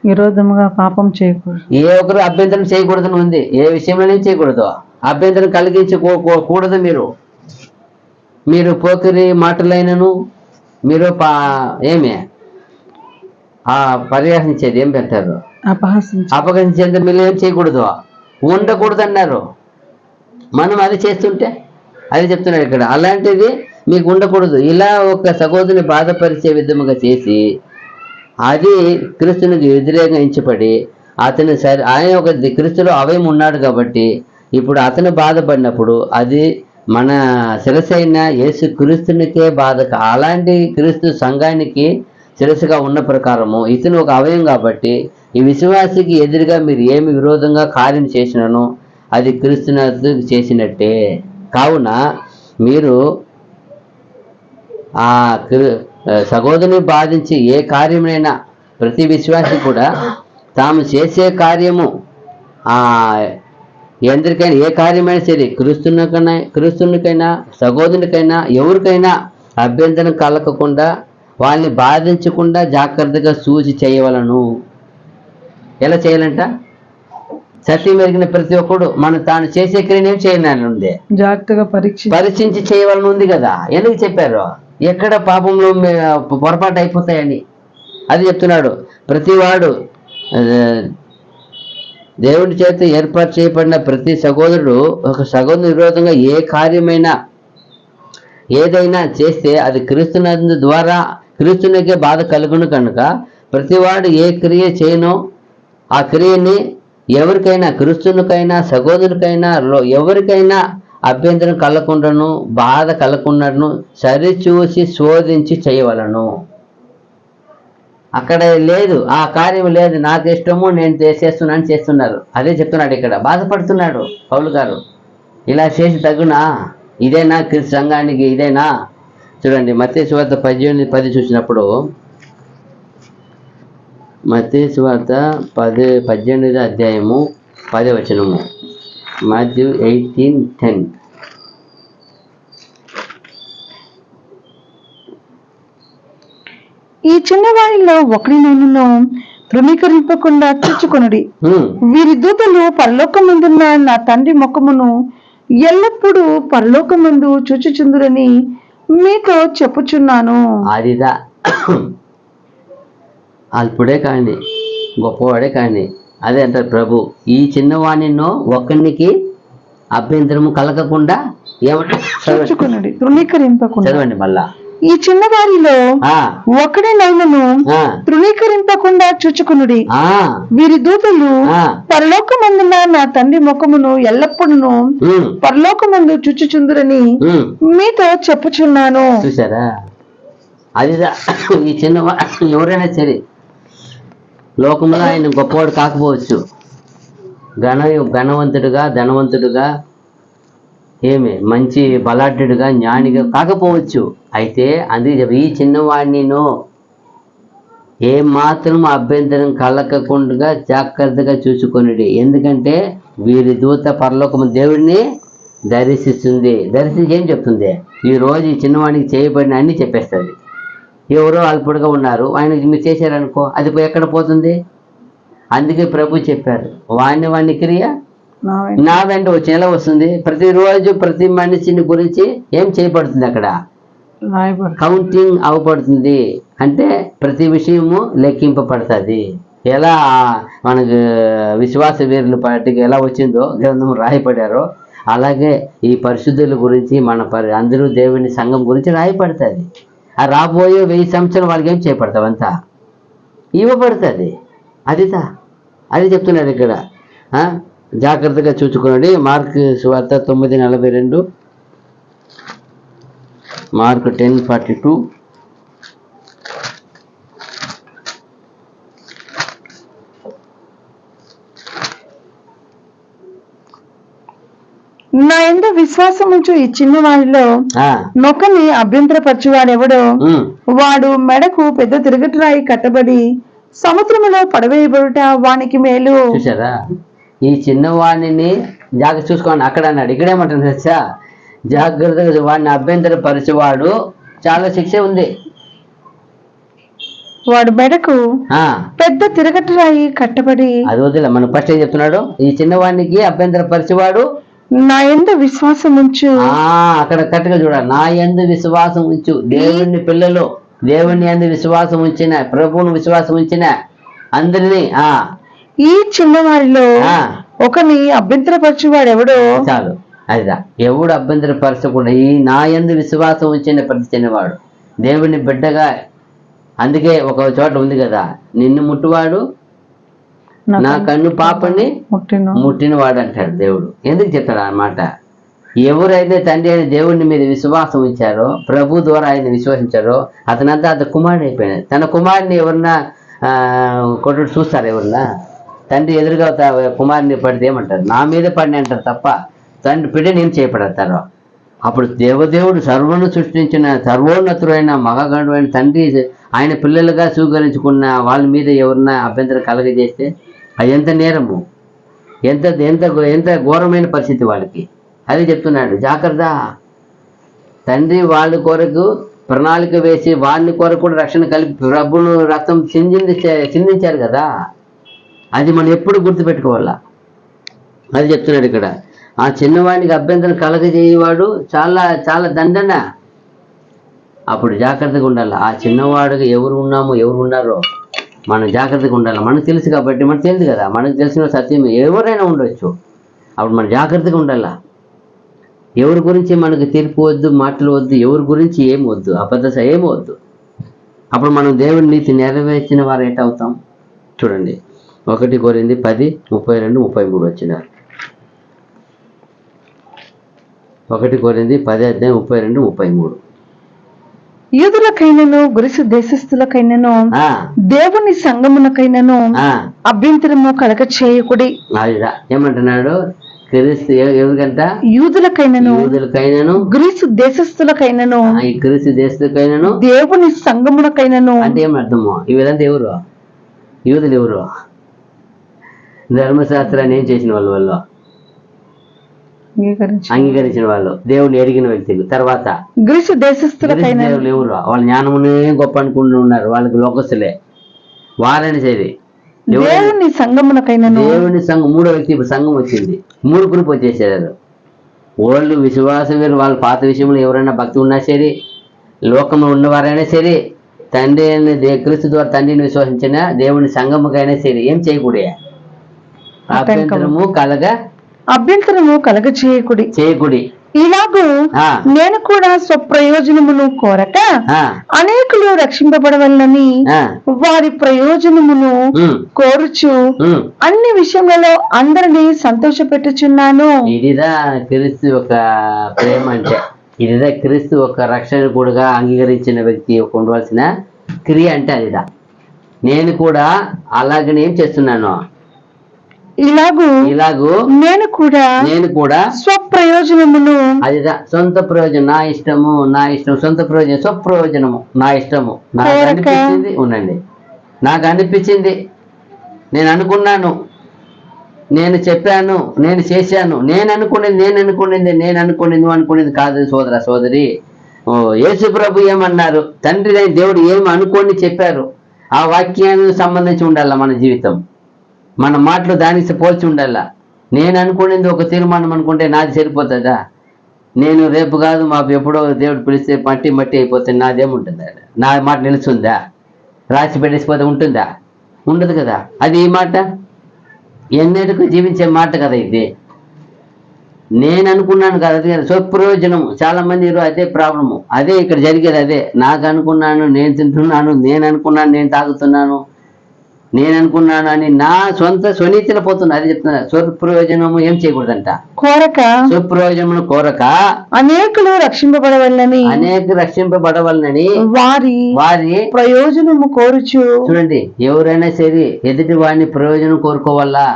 విరోధముగా పాపం చేయకూడదు. ఏ ఒక్కరు అభ్యంతరం చేయకూడదని ఉంది. ఏ విషయంలోనే చేయకూడదు, అభ్యంతరం కలిగించకూడదు. మీరు పోకిరి మాటలైనను మీరు ఏమి పర్యాసించేది ఏం పెట్టారు? అపహసించేంత మీరు ఏం చేయకూడదు, ఉండకూడదు అన్నారు. మనం అది చేస్తుంటే అది చెప్తున్నాడు ఇక్కడ. అలాంటిది మీకు ఉండకూడదు. ఇలా ఒక సహోదరుని బాధపరిచే విధముగా చేసి అది క్రీస్తునికి వ్యతిరేకంగా ఎంచబడి అతను ఆయన ఒక క్రీస్తులో అవయం ఉన్నాడు కాబట్టి ఇప్పుడు అతను బాధపడినప్పుడు అది మన శిరసైన యేసు క్రీస్తునికే బాధ. అలాంటి క్రీస్తు సంఘానికి శిరస్సుగా ఉన్న ప్రకారము ఇతను ఒక అవయం కాబట్టి ఈ విశ్వాసికి ఎదురుగా మీరు ఏమి విరోధంగా కార్యం చేసినానో అది క్రీస్తునకు చేసినట్టే. కావున మీరు ఆ సహోదరుని బాధించి ఏ కార్యమైనా ప్రతి విశ్వాసి కూడా తాము చేసే కార్యము ఎందరికైనా ఏ కార్యమైనా సరే క్రీస్తునికైనా సహోదరునికైనా ఎవరికైనా అభ్యంతరం కలగకుండా వాళ్ళని బాధించకుండా జాగ్రత్తగా చూసి చేయవలను. ఎలా చేయాలంట? సత్యం ఎరిగిన ప్రతి ఒక్కడు తాను చేసే క్రియను ఏం చేయాలని ఉంది? జాగ్రత్తగా పరీక్షించి చేయవాలని ఉంది కదా. ఎందుకు చెప్పారు? ఎక్కడ పాపంలో పొరపాటు అయిపోతాయని అది చెప్తున్నాడు. ప్రతివాడు దేవుడి చేత ఏర్పాటు చేయబడిన ప్రతి సహోదరుడు ఒక సహోదరు విరోధంగా ఏ కార్యమైనా ఏదైనా చేస్తే అది క్రీస్తునందు ద్వారా క్రీస్తునికే బాధ కలుగును కనుక ప్రతివాడు ఏ క్రియ చేయనో ఆ క్రియని ఎవరికైనా క్రీస్తునికైనా సహోదరుకైనా ఎవరికైనా అభ్యంతరం కలగకుండాను బాధ కలగకుండాను సరిచూసి శోధించి చేయవలను. అక్కడ లేదు, ఆ కార్యం లేదు, నాకు ఇష్టము నేను చేస్తున్నారు. అదే చెప్తున్నాడు ఇక్కడ. బాధపడుతున్నాడు పౌలు గారు. ఇలా చేసి తగునా? ఇదేనా క్రీస్తు సంఘానికి? ఇదేనా? చూడండి మత్తయి సువార్త 18:10 చూసినప్పుడు, మత్తయి సువార్త 18వ అధ్యాయము 10వ వచనము, మాథ్యూ 18:10. ఈ చిన్నవారిలో ఒకరినైనను తృణీకరింపకుండా చూచుకొనుడి. వీరి దూతలు పరలోకమందున్న నా తండ్రి ముఖమును ఎల్లప్పుడూ పరలోకమందు చూచుచుందురని మీతో చెప్పుచున్నాను. అదిదా అల్పుడే కాండి, గొప్పవాడే కాండి. అదే అంటారు ప్రభు, ఈ చిన్నవాణినో ఒక్కనికి అభ్యంతరము కలగకుండా ఏమంటారు? చూచుకునుడి, తృణీకరింపకుండా. చదవండి మళ్ళా. ఈ చిన్నవారిలో ఆ, ఒకడినైనను ఆ, తృణీకరింపకుండా చూచుకునుడి. ఆ, వీరి దూతలు ఆ. పరలోకమందున నా తండ్రి ముఖమును ఎల్లప్పుడూ ఉమ్, పరలోకమందు చూచుచుందురని ఉమ్. మీతో చెప్పుచున్నాను. చూసారా? అదిదా ఈ చిన్నవా ఎవరైనా సరే లోకంలో ఆయన గొప్పవాడు కాకపోవచ్చు, ఘనవంతుడుగా ధనవంతుడుగా ఏమి మంచి బలాఢ్యుడుగా జ్ఞానిగా కాకపోవచ్చు. అయితే అందుకే ఈ చిన్నవాడినినో ఏ మాత్రం అభ్యంతరం కలగకుండా జాగ్రత్తగా చూసుకొనిడి. ఎందుకంటే వీరి దూత పరలోకము దేవుడిని దర్శిస్తుంది. దర్శించి ఏం చెప్తుంది? ఈ రోజు ఈ చిన్నవాడికి చేయబడిన అన్ని చెప్పేస్తుంది. ఎవరో అల్పుడుగా ఉన్నారు, ఆయనకి మీరు చేశారనుకో, అది పోయి ఎక్కడ పోతుంది? అందుకే ప్రభు చెప్పారు, వాణ్ణి క్రియ నా వెంట వచ్చి ఎలా వస్తుంది? ప్రతిరోజు ప్రతి మనిషిని గురించి ఏం చేయబడుతుంది? అక్కడ కౌంటింగ్ అవ్వబడుతుంది. అంటే ప్రతి విషయము లెక్కింపబడుతుంది. ఎలా మనకు విశ్వాస వీరుల పార్టీకి ఎలా వచ్చిందో గ్రంథం రాయపడారో అలాగే ఈ పరిశుద్ధుల గురించి అందరూ దేవుని సంఘం గురించి రాయపడుతుంది. ఆ రాబోయే 1000 సంవత్సరాలు వాళ్ళకి ఏం చేయబడతావంతా ఇవ్వబడుతుంది. అది చెప్తున్నారు ఇక్కడ. జాగ్రత్తగా చూచుకోండి. మార్కు సువార్త 9:42, మార్కు 10:42. నా యందు విశ్వాసం ఉంచు ఈ చిన్నవాడిలో నొకని అభ్యంతరపరచువాడెవడో వాడు మెడకు పెద్ద తిరగటిరాయి కట్టబడి సముద్రములో పడవేయబడుట వానికి మేలు. చూసారా? ఈ చిన్నవాడిని జాగ్రత్త చూసుకోండి. అక్కడ అన్నాడు, ఇక్కడేమంటుంది తెలుసా? జాగ్రత్తగా వాడిని అభ్యంతరపరచువాడు చాలా శిక్ష ఉంది. వాడు మెడకు పెద్ద తిరగటిరాయి కట్టబడి. అది వదిలే, మనం ఫస్ట్ ఏం చెప్తున్నాడు? ఈ చిన్నవాడికి అభ్యంతరపరచువాడు నా యందు విశ్వాసం ఉంచు. అక్కడ కరెక్ట్గా చూడాలి. నా యందు విశ్వాసం ఉంచు. దేవుని పిల్లలు, దేవుని యందు విశ్వాసం ఉంచిన, ప్రభువును విశ్వాసం ఉంచిన అందరినీ ఈ చిన్నవారిలో ఒకని అభ్యంతరపరచువాడు ఎవడో. చాలు, అదిదా. ఎవడు అభ్యంతరపరచకుండా ఈ నా యందు విశ్వాసం ఉంచిన ప్రతి చిన్నవాడు దేవుని బిడ్డగా. అందుకే ఒక చోట ఉంది కదా, నిన్ను ముట్టువాడు నా కన్ను పాపని ముట్టిన వాడు అంటాడు దేవుడు. ఎందుకు చెప్తాడు అన్నమాట? ఎవరైతే తండ్రి అయిన దేవుడిని మీద విశ్వాసం ఉంచారో, ప్రభు ద్వారా ఆయన విశ్వసించారో, అతనంతా కుమారుడు అయిపోయినాడు. తన కుమారుని ఎవరన్నా కొట్టు చూస్తారు? ఎవరన్నా తండ్రి ఎదురుగా కుమారుని పడితే ఏమంటారు? నా మీద పడిన అంటారు తప్ప తండ్రి బిడ్డని ఏం చేయబడతారో. అప్పుడు దేవదేవుడు సర్వను సృష్టించిన సర్వోన్నతుడైన మగగండువైన తండ్రి ఆయన పిల్లలుగా స్వీకరించుకున్న వాళ్ళ మీద ఎవరన్నా అభ్యంతరం కలగజేస్తే అది ఎంత నేరము, ఎంత ఎంత ఎంత ఘోరమైన పరిస్థితి వాళ్ళకి. అది చెప్తున్నాడు, జాగ్రత్త. తండ్రి వాళ్ళ కొరకు ప్రణాళిక వేసి వాళ్ళని కొరకు కూడా రక్షణ కలిపి ప్రభును రక్తం చిందించారు కదా. అది మనం ఎప్పుడు గుర్తుపెట్టుకోవాలా. అది చెప్తున్నాడు ఇక్కడ. ఆ చిన్నవాడికి అభ్యంతరం కలగజేయవాడు చాలా చాలా దండన. అప్పుడు జాగ్రత్తగా ఉండాలి. ఆ చిన్నవాడికి ఎవరు ఉన్నారో మనం జాగ్రత్తగా ఉండాలి. మనకు తెలుసు కాబట్టి, మనకు తెలుసు కదా, మనకు తెలిసిన సత్యం ఎవరైనా ఉండొచ్చు. అప్పుడు మనం జాగ్రత్తగా ఉండాలా. ఎవరి గురించి మనకు తీర్పు వద్దు, మాటలు వద్దు, ఎవరి గురించి ఏమి వద్దు, అబద్ధత ఏమి వద్దు. అప్పుడు మనం దేవుని నీతి నెరవేర్చిన వారు ఏంటవుతాం? చూడండి, 1 కొరింథీ 10:32-33 వచ్చినారు. 1 కొరింథీ 10:32-33. యూదులకైనను గ్రీసు దేశస్థులకైనను దేవుని సంగమునకైనను అభ్యంతరము కలగ చేయకుడి. ఏమంటున్నాడు? ఎవరికంట? యూదులకైనను గ్రీసు దేశస్థులకైనను దేవుని సంగమునకైనను. అంటే ఏమర్థము? వీళ్ళంతా ఎవరు? యూదులు ఎవరు? ధర్మశాస్త్రాన్ని ఏం చేసిన వాళ్ళు అంగీకరించిన వాళ్ళు, దేవుని ఎరిగిన వ్యక్తులు. తర్వాత గ్రీసు దేశస్థులకైనా ఎవరు? వాళ్ళ జ్ఞానమునే గొప్ప అనుకుంటూ ఉన్నారు. వాళ్ళకి లోకస్తులే. వారైనా సరే దేవుని సంఘమునకైనా, దేవుని సంఘం, 3వ వ్యక్తి ఇప్పుడు సంఘం వచ్చింది. 3 గ్రూప్ వచ్చేసారు. వాళ్ళు విశ్వాసం వేరు. వాళ్ళ పాత విషయంలో ఎవరైనా భక్తి ఉన్నా సరే, లోకంలో ఉన్నవారైనా సరే, తండ్రి క్రీస్తు ద్వారా తండ్రిని విశ్వసించిన దేవుని సంఘముకైనా సరే ఏం చేయకూడదు, అభ్యంతరము కలగ చేయకుడి. ఇలాగూ నేను కూడా స్వప్రయోజనమును కోరక అనేకులు రక్షింపబడవలనని వారి ప్రయోజనమును కోరుచు అన్ని విషయములలో అందరినీ సంతోషపెట్టుచున్నాను. ఇదిదా క్రీస్తు ఒక ప్రేమ అంటే, ఇదిదా క్రీస్తు ఒక రక్షణ కూడా అంగీకరించిన వ్యక్తి ఉండవలసిన క్రియ అంటే అదిదా. నేను కూడా అలాగనే ఏం చేస్తున్నాను, ఇలాగూ నేను కూడా స్వప్రయోజనమును, అదిదా సొంత ప్రయోజనం, నా ఇష్టము సొంత ప్రయోజనం, స్వప్రయోజనము నా ఇష్టము, నాకు అనిపించింది ఉండండి, నాకు అనిపించింది, నేను అనుకున్నాను, నేను చెప్పాను, నేను చేశాను, నేను అనుకునేది కాదు సోదర సోదరి. యేసు ప్రభు ఏమన్నారు, తండ్రి దేవుడు ఏమి అనుకోని చెప్పారు, ఆ వాక్యానికి సంబంధించి ఉండాల మన జీవితం, మన మాటలు దానికి పోల్చి ఉండాలా. నేను అనుకునేది ఒక తీర్మానం అనుకుంటే నాది సరిపోతుందా? నేను రేపు కాదు మాకు ఎప్పుడో దేవుడు పిలిస్తే మట్టి అయిపోతుంది, నాదేముంటుందా? నా మాట నిలుస్తుందా? రాసి పెట్టేసిపోతే ఉంటుందా? ఉండదు కదా. అది ఈ మాట ఎన్నటికీ జీవించే మాట కదా ఇది. నేను అనుకున్నాను కదా, అది కదా స్వప్రయోజనం. చాలా మంది అదే ప్రాబ్లము, అదే ఇక్కడ జరిగేది అదే. నాకు అనుకున్నాను, నేను తింటున్నాను, నేను అనుకున్నాను, నేను తాగుతున్నాను, నేను అనుకున్నాను అని నా సొంత స్వనీతిలో పోతున్నా. అది చెప్తున్నా, స్వప్రయోజనము ఏం చేయకూడదంట, స్వప్రయోజనమును కోరక అనేకులు రక్షింపబడవలనని వారి ప్రయోజనము కోరుచు. చూడండి, ఎవరైనా సరే ఎదుటి వాడిని ప్రయోజనం కోరుకోవాలా.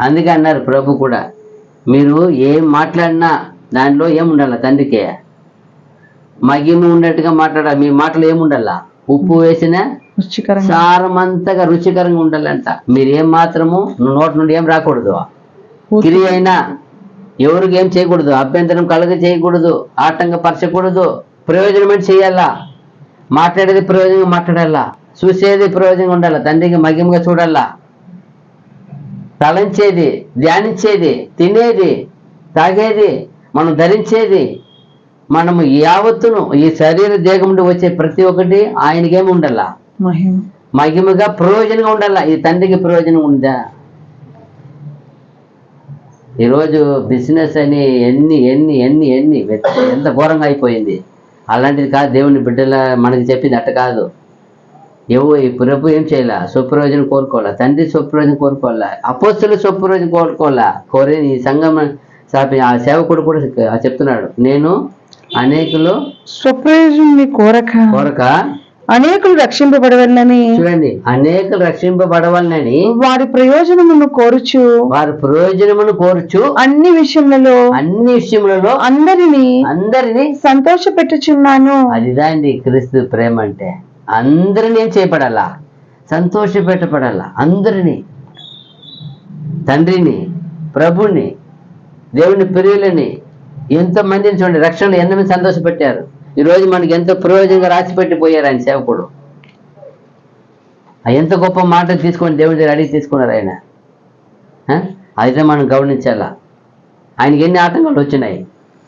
అందుకే అన్నారు ప్రభు కూడా, మీరు ఏం మాట్లాడినా దాంట్లో ఏముండాల, తండ్రికి మగిమ ఉన్నట్టుగా మాట్లాడాలి. మీ మాటలు ఏముండాలా, ఉప్పు వేసిన సారమంతగా రుచికరంగా ఉండాలంట. మీరేం మాత్రము నోటి నుండి ఏం రాకూడదు, క్రియ అయినా ఎవరికి ఏం చేయకూడదు, అభ్యంతరం కలగ చేయకూడదు, ఆటంకపరచకూడదు. ప్రయోజనం చేయాలా, మాట్లాడేది ప్రయోజనంగా మాట్లాడాలా, చూసేది ప్రయోజనంగా ఉండాలా, తండ్రికి మగిమగా చూడాలా, తలంచేది, ధ్యానించేది, తినేది, తాగేది, మనం ధరించేది, మనము యావత్తును ఈ శరీర దేహం నుండి వచ్చే ప్రతి ఒక్కటి ఆయనకేమి ఉండాలా, మహిమగా ప్రయోజనంగా ఉండాలా. ఈ తండ్రికి ప్రయోజనం ఉందా? ఈరోజు బిజినెస్ అని ఎన్ని ఎన్ని ఎన్ని ఎన్ని ఎంత ఘోరంగా అయిపోయింది. అలాంటిది కాదు దేవుని బిడ్డల మనకి చెప్పింది, అట్ట కాదు. ఈ ప్రభు ఏం చేయాల, స్వప్రయోజనం కోరుకోవాలా, తండ్రి స్వప్రయోజనం కోరుకోవాలా, అపోస్తులు స్వప్రయోజనం కోరుకోవాలా. కోరే ఈ సంఘం ఆ సేవకుడు కూడా చెప్తున్నాడు, నేను అనేకులు స్వప్రయోజనం కోరక అనేకులు రక్షింపబడవాలని. చూడండి, అనేకులు రక్షింపబడవాలని వారి ప్రయోజనమును కోరుచు అన్ని విషయములలో అందరినీ సంతోషపెట్టుచున్నాను. అదిదా అండి క్రీస్తు ప్రేమ అంటే. అందరినీ ఏం చేయబడాలా, సంతోష పెట్టబడాలా. అందరినీ, తండ్రిని, ప్రభుని, దేవుని ప్రియులని, ఎంతమందిని చూడండి, రక్షణలు ఎంతమంది సంతోషపెట్టారు. ఈరోజు మనకి ఎంతో ప్రయోజనంగా రాసిపెట్టిపోయారు ఆయన సేవకుడు. ఎంత గొప్ప మాటలు తీసుకొని దేవుని దగ్గర అడిగి తీసుకున్నారు ఆయన. అయితే మనం గమనించాలా, ఆయనకి ఎన్ని ఆటంకాలు వచ్చినాయి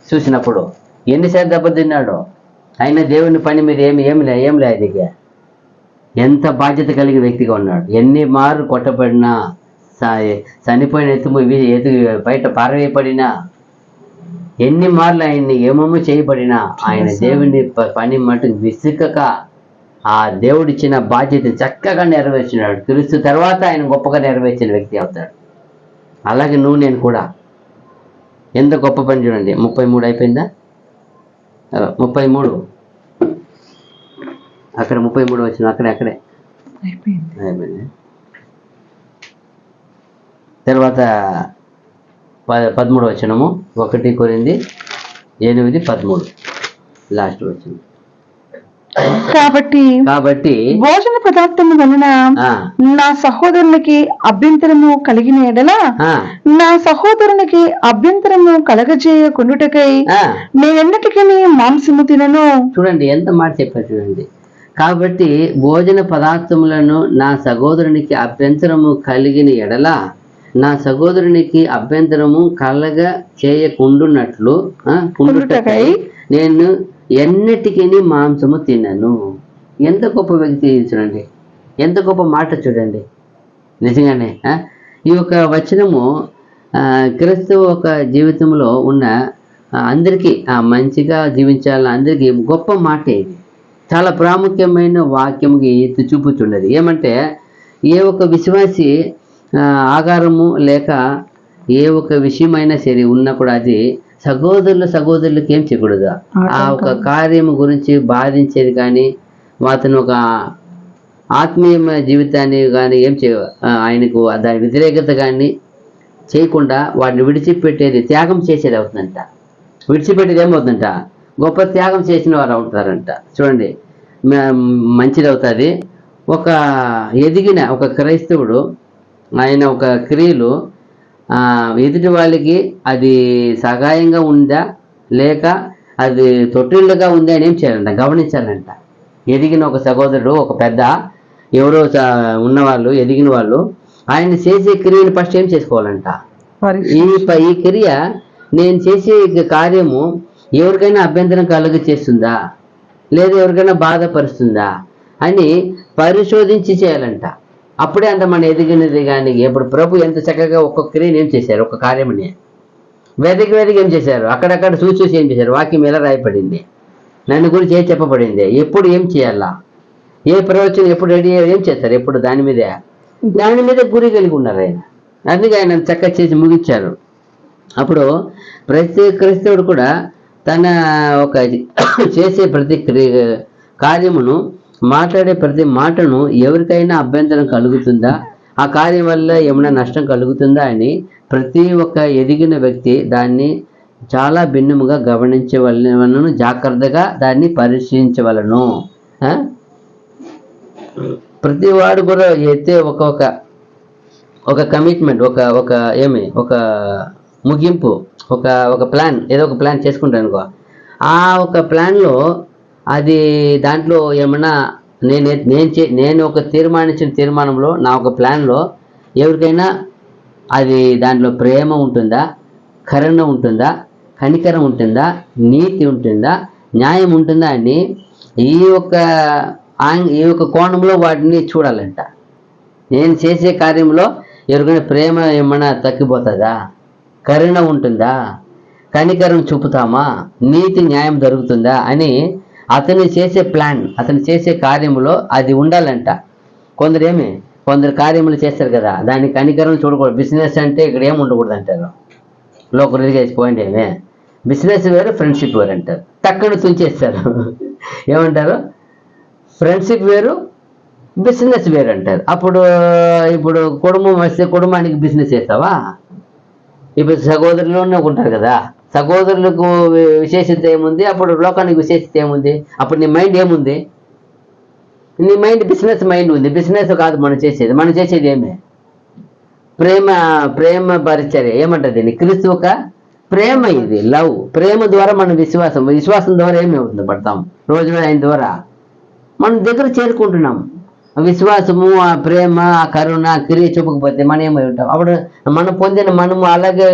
చూసినప్పుడు, ఎన్నిసార్లు దెబ్బతిన్నాడో. ఆయన దేవుని పని మీద ఏమి లే ఆయనకి. ఎంత బాధ్యత కలిగిన వ్యక్తిగా ఉన్నాడు. ఎన్ని మార్లు కొట్టబడినా, చనిపోయిన ఎత్తు బయట పారవేయబడినా, ఎన్ని మార్లు ఆయన్ని ఏమేమో చేయబడినా, ఆయన దేవుని పని మటుకు విసుకక ఆ దేవుడిచ్చిన బాధ్యత చక్కగా నెరవేర్చినాడు. క్రీస్తు తర్వాత ఆయన గొప్పగా నెరవేర్చిన వ్యక్తి అవుతాడు. అలాగే నువ్వు నేను కూడా ఎంత గొప్ప పని చూడండి. 33 అయిపోయిందా? 33 అక్కడ 33 వచ్చిన అక్కడే అయిపోయింది. తర్వాత 13 వచనము, 1 కొరింథీ 8:13 లాస్ట్ వచ్చింది. కాబట్టి భోజన పదార్థము వలన నా సహోదరునికి అభ్యంతరము కలిగిన ఎడల నా సహోదరునికి అభ్యంతరము కలగజేయకుండుటకై నేనెన్నటికీ మాంసము తినను. చూడండి ఎంత మాట చెప్పారు చూడండి. కాబట్టి భోజన పదార్థములను నా సహోదరునికి అభ్యంతరము కలిగిన ఎడల నా సహోదరునికి అభ్యంతరము కలగ చేయకుండునట్లు నేను ఎన్నటికీ మాంసము తినను. ఎంత గొప్ప వ్యక్తి చూడండి, ఎంత గొప్ప మాట చూడండి. నిజంగానే ఈ యొక్క వచనము క్రీస్తు ఒక జీవితంలో ఉన్న అందరికీ మంచిగా జీవించాలని అందరికీ గొప్ప మాట. ఇది చాలా ప్రాముఖ్యమైన వాక్యముకి ఎత్తి చూపుతున్నది. ఏమంటే ఏ ఒక విశ్వాసి ఆకారము లేక ఏ ఒక విషయమైనా సరే ఉన్నప్పుడు అది సహోదరులకి ఏం చేయకూడదు. ఆ ఒక కార్యము గురించి బాధించేది కానీ అతను ఒక ఆత్మీయ జీవితాన్ని కానీ ఏం ఆయనకు దాని వ్యతిరేకత కానీ చేయకుండా వాటిని విడిచిపెట్టేది, త్యాగం చేసేది అవుతుందంట. విడిచిపెట్టేది ఏమవుతుందంట, గొప్ప త్యాగం చేసిన వారు అవుతారంట. చూడండి, మంచిది అవుతుంది. ఒక ఎదిగిన ఒక క్రైస్తవుడు ఆయన ఒక క్రియలు ఎదుటి వాళ్ళకి అది సహాయంగా ఉందా లేక అది తొట్టిళ్ళుగా ఉందా అని ఏం చేయాలంట, గమనించాలంట. ఎదిగిన ఒక సహోదరుడు, ఒక పెద్ద ఎవరో ఉన్నవాళ్ళు, ఎదిగిన వాళ్ళు ఆయన చేసే క్రియను ఫస్ట్ ఏం చేసుకోవాలంట, ఈ క్రియ నేను చేసే కార్యము ఎవరికైనా అభ్యంతరం కలుగ చేస్తుందా లేదా ఎవరికైనా బాధపరుస్తుందా అని పరిశోధించి చేయాలంట. అప్పుడే అంత మన ఎదిగినది. కానీ ఇప్పుడు ప్రభు ఎంత చక్కగా ఒక్కొక్క క్రియను ఏం చేశారు, ఒక కార్యముని వెతికి ఏం చేశారు, అక్కడక్కడ చూసి ఏం చేశారు, వాక్యం ఎలా రాయపడింది, నన్ను గురించి ఏం చెప్పబడింది, ఎప్పుడు ఏం చేయాలా, ఏ ప్రవచనం ఎప్పుడు రెడీ ఏం చేస్తారు, ఎప్పుడు దాని మీద గురి కలిగి ఉన్నారు ఆయన. అందుకే ఆయన చక్కగా చేసి ముగించారు. అప్పుడు ప్రతి క్రైస్తవుడు కూడా తన ఒక చేసే ప్రతి కార్యమును, మాట్లాడే ప్రతి మాటను ఎవరికైనా అభ్యంతరం కలుగుతుందా, ఆ కార్యం వల్ల ఏమైనా నష్టం కలుగుతుందా అని ప్రతి ఒక్క ఎదిగిన వ్యక్తి దాన్ని చాలా భిన్నముగా గమనించవలను, జాగ్రత్తగా దాన్ని పరిశీలించవలను. ప్రతి వాడు కూడా అయితే ఒక కమిట్మెంట్, ఒక ముగింపు, ఒక ప్లాన్, ఏదో ఒక ప్లాన్ చేసుకుంటాను అనుకో. ఆ ఒక ప్లాన్లో అది దాంట్లో ఏమన్నా నేను ఒక తీర్మానించిన తీర్మానంలో నా ఒక ప్లాన్లో ఎవరికైనా అది దాంట్లో ప్రేమ ఉంటుందా, కరుణ ఉంటుందా, కనికరం ఉంటుందా, నీతి ఉంటుందా, న్యాయం ఉంటుందా అని ఈ యొక్క కోణంలో వాటిని చూడాలంట. నేను చేసే కార్యంలో ఎవరికైనా ప్రేమ ఏమన్నా తగ్గిపోతుందా, కరుణ ఉంటుందా, కనికరం చూపుతామా, నీతి న్యాయం జరుగుతుందా అని అతను చేసే ప్లాన్, అతను చేసే కార్యములో అది ఉండాలంట. కొందరు కార్యములు చేస్తారు కదా, దాన్ని కనికరం చూడకూడదు. బిజినెస్ అంటే ఇక్కడ ఏమి ఉండకూడదు అంటారు. లోకల్ పాయింట్ ఏమే, బిజినెస్ వేరు ఫ్రెండ్షిప్ వేరు అంటారు. టక్కున తుంచేస్తారు. ఏమంటారు, ఫ్రెండ్షిప్ వేరు బిజినెస్ వేరు అంటారు. ఇప్పుడు కుటుంబం వస్తే కుటుంబానికి బిజినెస్ చేస్తావా? ఇప్పుడు సహోదరులోనే ఉంటారు కదా, సహోదరులకు విశేషత ఏముంది, అప్పుడు లోకానికి విశేషత ఏముంది, అప్పుడు నీ మైండ్ ఏముంది, నీ మైండ్ బిజినెస్ మైండ్ ఉంది. బిజినెస్ కాదు మనం చేసేది ఏమే, ప్రేమ పరిచర్య. ఏమంటది దీన్ని, క్రీస్తు ఒక ప్రేమ. ఇది లవ్, ప్రేమ ద్వారా మన విశ్వాసం ద్వారా ఏమి అవుతుంది, పడతాం రోజు ఆయన ద్వారా మనం దగ్గర చేరుకుంటున్నాం. విశ్వాసము, ఆ ప్రేమ, ఆ కరుణ, క్రియ చూపకపోతే మనం ఏమై ఉంటాం. అప్పుడు మనము అలాగే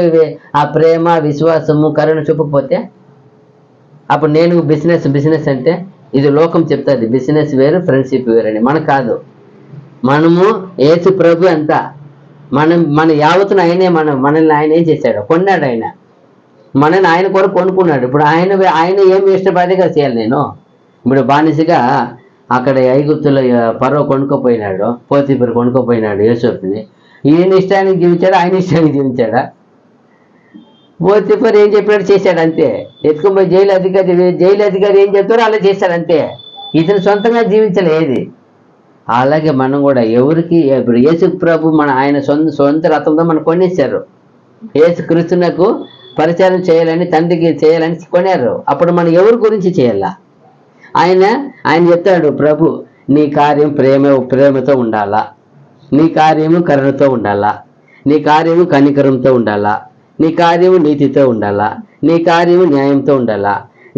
ఆ ప్రేమ, విశ్వాసము, కరుణ చూపకపోతే అప్పుడు నేను బిజినెస్ అంటే ఇది లోకం చెప్తుంది, బిజినెస్ వేరు ఫ్రెండ్షిప్ వేరు అని. మనకు కాదు, మనము యేసు ప్రభు అంతా మన యావత్తును ఆయనే, మనల్ని ఆయన ఏం చేశాడు, కొన్నాడు. మనల్ని ఆయన కొరకు కొనుక్కున్నాడు. ఇప్పుడు ఆయన ఏమి ఇష్టపడితే కదా చేయాలి. నేను ఇప్పుడు బానిసగా అక్కడ ఐగుప్తులో పరో కొనుక్కోపోయినాడు, పోతీఫరు కొనుక్కోపోయినాడు యోసేపుని. ఈయన ఇష్టానికి జీవించాడా, ఆయన ఇష్టానికి జీవించాడా? పోతీఫరు ఏం చెప్పాడు చేశాడు అంతే. ఎత్తుకుపోయి జైలు అధికారి ఏం చెప్తారో అలా చేశాడు అంతే. ఇతను సొంతంగా జీవించలేదు. అలాగే మనం కూడా ఎవరికి, ఇప్పుడు యేసు ప్రభు ఆయన సొంత రథంతో మనం కొనేశారు. యేసు క్రీస్తునకు పరిచారం చేయాలని, తండ్రికి చేయాలని కొనారు. అప్పుడు మనం ఎవరి గురించి చేయాలా? ఆయన చెప్తాడు, ప్రభు నీ కార్యం ప్రేమతో ఉండాలా, నీ కార్యము కరుణతో ఉండాలా, నీ కార్యము కనికరంతో ఉండాలా, నీ కార్యము నీతితో ఉండాలా, నీ కార్యము న్యాయంతో ఉండాలా,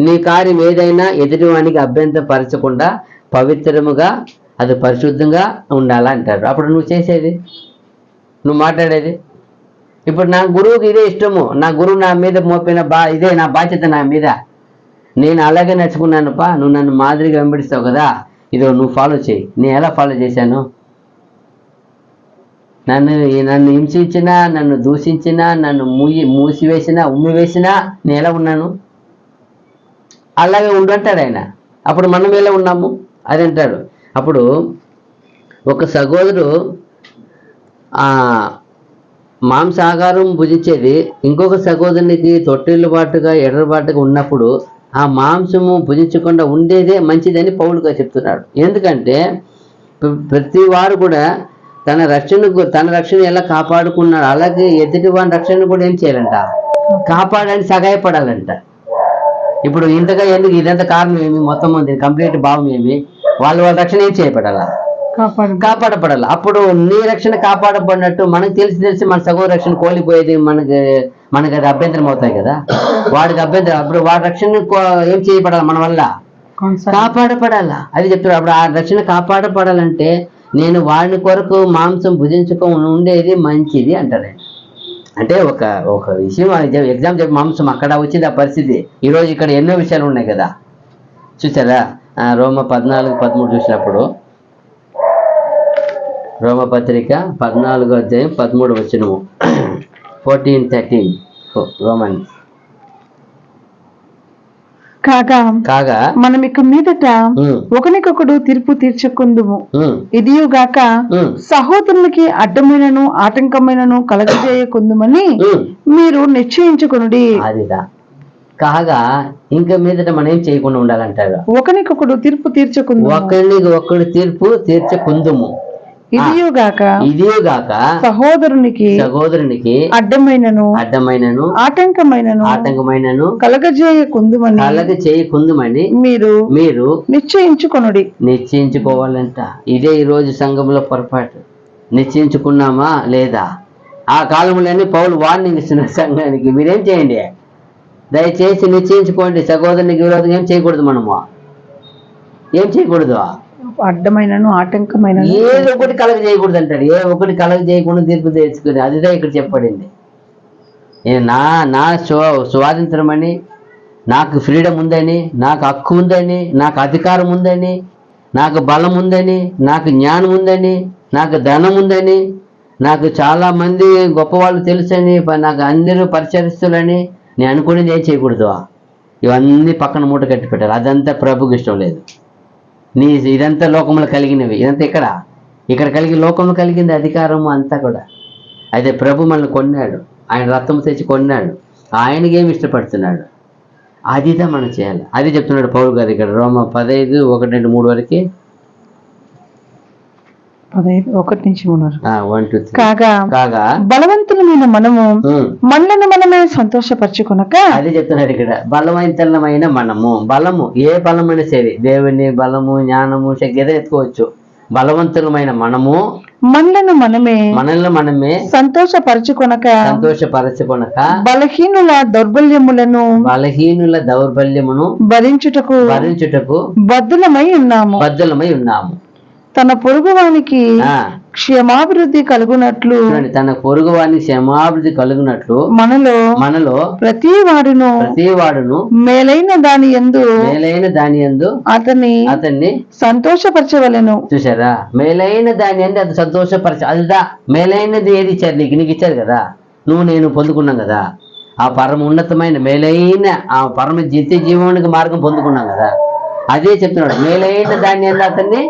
నీ కార్యం ఏదైనా ఎదుటివానికి అభ్యంతరపరచకుండా పవిత్రముగా అది పరిశుద్ధంగా ఉండాలా అంటారు. అప్పుడు నువ్వు చేసేది, నువ్వు మాట్లాడేది. ఇప్పుడు నా గురువుకి ఇదే ఇష్టము, నా గురువు నా మీద మోపిన ఇదే నా బాధ్యత నా మీద. నేను అలాగే నడుచుకున్నానుపా, నువ్వు నన్ను మాదిరిగా వెంబడిస్తావు కదా, ఇదో నువ్వు ఫాలో చేయి. నేను ఎలా ఫాలో చేశాను? నన్ను హింసించినా, నన్ను దూషించినా, నన్ను మూసివేసినా, ఉమ్మివేసినా నేను ఎలా ఉన్నాను? అలాగే ఉండంటాడు ఆయన. అప్పుడు మనం ఎలా ఉన్నాము అది అంటాడు. అప్పుడు ఒక సహోదరుడు మాంసాహారం భుజించేది ఇంకొక సహోదరునికి తొట్టిల్లుబాటుగా ఎర్రబాటుగా ఉన్నప్పుడు ఆ మాంసము భుజించకుండా ఉండేదే మంచిదని పౌలుగా చెప్తున్నాడు. ఎందుకంటే ప్రతి వారు కూడా తన రక్షణ ఎలా కాపాడుకున్నాడు, అలాగే ఎదుటి వారి రక్షణ కూడా ఏం చేయాలంట? కాపాడని సహాయపడాలంట. ఇప్పుడు ఇంతగా ఎందుకు ఇదంతా కారణం ఏమి? మొత్తం ఉంది కంప్లీట్ భావం ఏమి? వాళ్ళ రక్షణ ఏం చేయబడాలా? కాపాడపడాలి. అప్పుడు నీ రక్షణ కాపాడబడినట్టు మనకు తెలిసి మన సగోదర రక్షణ కోల్పోయేది మనకి అది అభ్యంతరం అవుతాయి కదా, వాడికి అభ్యంతరం. అప్పుడు వాడి రక్షణ ఏం చేయబడాలి? మన వల్ల కాపాడపడాలా. అది చెప్తాడు. అప్పుడు ఆ రక్షణ కాపాడపడాలంటే నేను వాడిని కొరకు మాంసం భుజించుకొని ఉండేది మంచిది అంటారు. అంటే ఒక విషయం ఎగ్జామ్ చెప్పి మాంసం అక్కడ వచ్చింది ఆ పరిస్థితి. ఈరోజు ఇక్కడ ఎన్నో విషయాలు ఉన్నాయి కదా, చూసారా? రోమ 14:13 చూసినప్పుడు, రోమపత్రిక 14:13 14:13 రోమన్. కాగా మనం ఇక మీదట ఒకనికొకడు తీర్పు తీర్చుకుందుము, ఇదియుగాక సహోదరునికి అడ్డమైనను ఆటంకమైనను కలగజేయకుందుమని మీరు నిశ్చయించుకొనుడి. అదిదా కాగా ఇంకా మీదట మనం ఏం చేయకుండా ఉండాలంటారు? ఒకనికొకడు తీర్పు తీర్చుకుందు, ఒకడు తీర్పు తీర్చుకుందుము, ఇదియుగాక సహోదరునికి అడ్డమైనను ఆటంకమైనను కలగజేయకుందుమని మీరు నిశ్చయించుకోవాలంట. ఇదే ఈ రోజు సంఘంలో పొరపాటు. నిశ్చయించుకున్నామా లేదా? ఆ కాలంలోనే పౌలు వార్నింగ్ ఇస్తున్నారు సంఘానికి, మీరేం చేయండి, దయచేసి నిశ్చయించుకోండి. సహోదరునికి విరోధంగా ఏం చేయకూడదు, మనము ఏం చేయకూడదు, అడ్డమైనను ఆటంకమైన ఏదో ఒకటి కలగ చేయకూడదు అంటాడు. ఏ ఒకటి కలగ చేయకుండా తీర్పు తెచ్చుకుని, అదిదా ఇక్కడ చెప్పబడింది. నా స్వాతంత్రం అని, నాకు ఫ్రీడమ్ ఉందని, నాకు హక్కు ఉందని, నాకు అధికారం ఉందని, నాకు బలం ఉందని, నాకు జ్ఞానం ఉందని, నాకు ధనం ఉందని, నాకు చాలా మంది గొప్పవాళ్ళు తెలుసని, నాకు అందరూ పరిచరిస్తులని నేను అనుకునేది ఏం చేయకూడదు. ఇవన్నీ పక్కన మూట కట్టి పెట్టాలి. అదంతా ప్రభుకి ఇష్టం లేదు. ఇదంతా లోకంలో కలిగినవి, ఇదంతా ఇక్కడ కలిగి లోకంలో కలిగింది అధికారము అంతా కూడా. అయితే ప్రభు మనల్ని కొన్నాడు, ఆయన రక్తం తెచ్చి కొన్నాడు, ఆయనకి ఏమి ఇష్టపడుతున్నాడు అదిదా మనం చేయాలి. అది చెప్తున్నాడు పౌలు గారు ఇక్కడ రోమ 15:1-3 వరకు. 15:1-3 కాగా బలవంతులమైన మనము మనలను మనమే సంతోషపరచుకొనక, అది చెప్తున్నాడు ఇక్కడ. బలవంతులమైన మనము, బలము ఏ బలమైన సరే, దేవుని బలము, జ్ఞానము, శక్తి ఏదో ఎత్తుకోవచ్చు. బలవంతులమైన మనము మనలను మనమే సంతోషపరచుకొనక బలహీనుల దౌర్బల్యమును భరించుటకు బద్ధులమై ఉన్నాము. తన పొరుగువానికి క్షేమాభివృద్ధి కలుగునట్లు మనలో ప్రతి వాడును మేలైన దాని యందు అతన్ని సంతోషపరచవలెను. చూసారా? మేలైన దాని యందు అది సంతోషపరచ. అదిదా మేలైనది ఏది ఇచ్చారు నీకు ఇచ్చారు కదా, నేను పొందుకున్నాం కదా. ఆ పరమ ఉన్నతమైన మేలైన ఆ పరమ నిత్య జీవానికి మార్గం పొందుకున్నాం కదా. అదే చెప్తున్నాడు, మేలైన దాన్ని యందు అతన్ని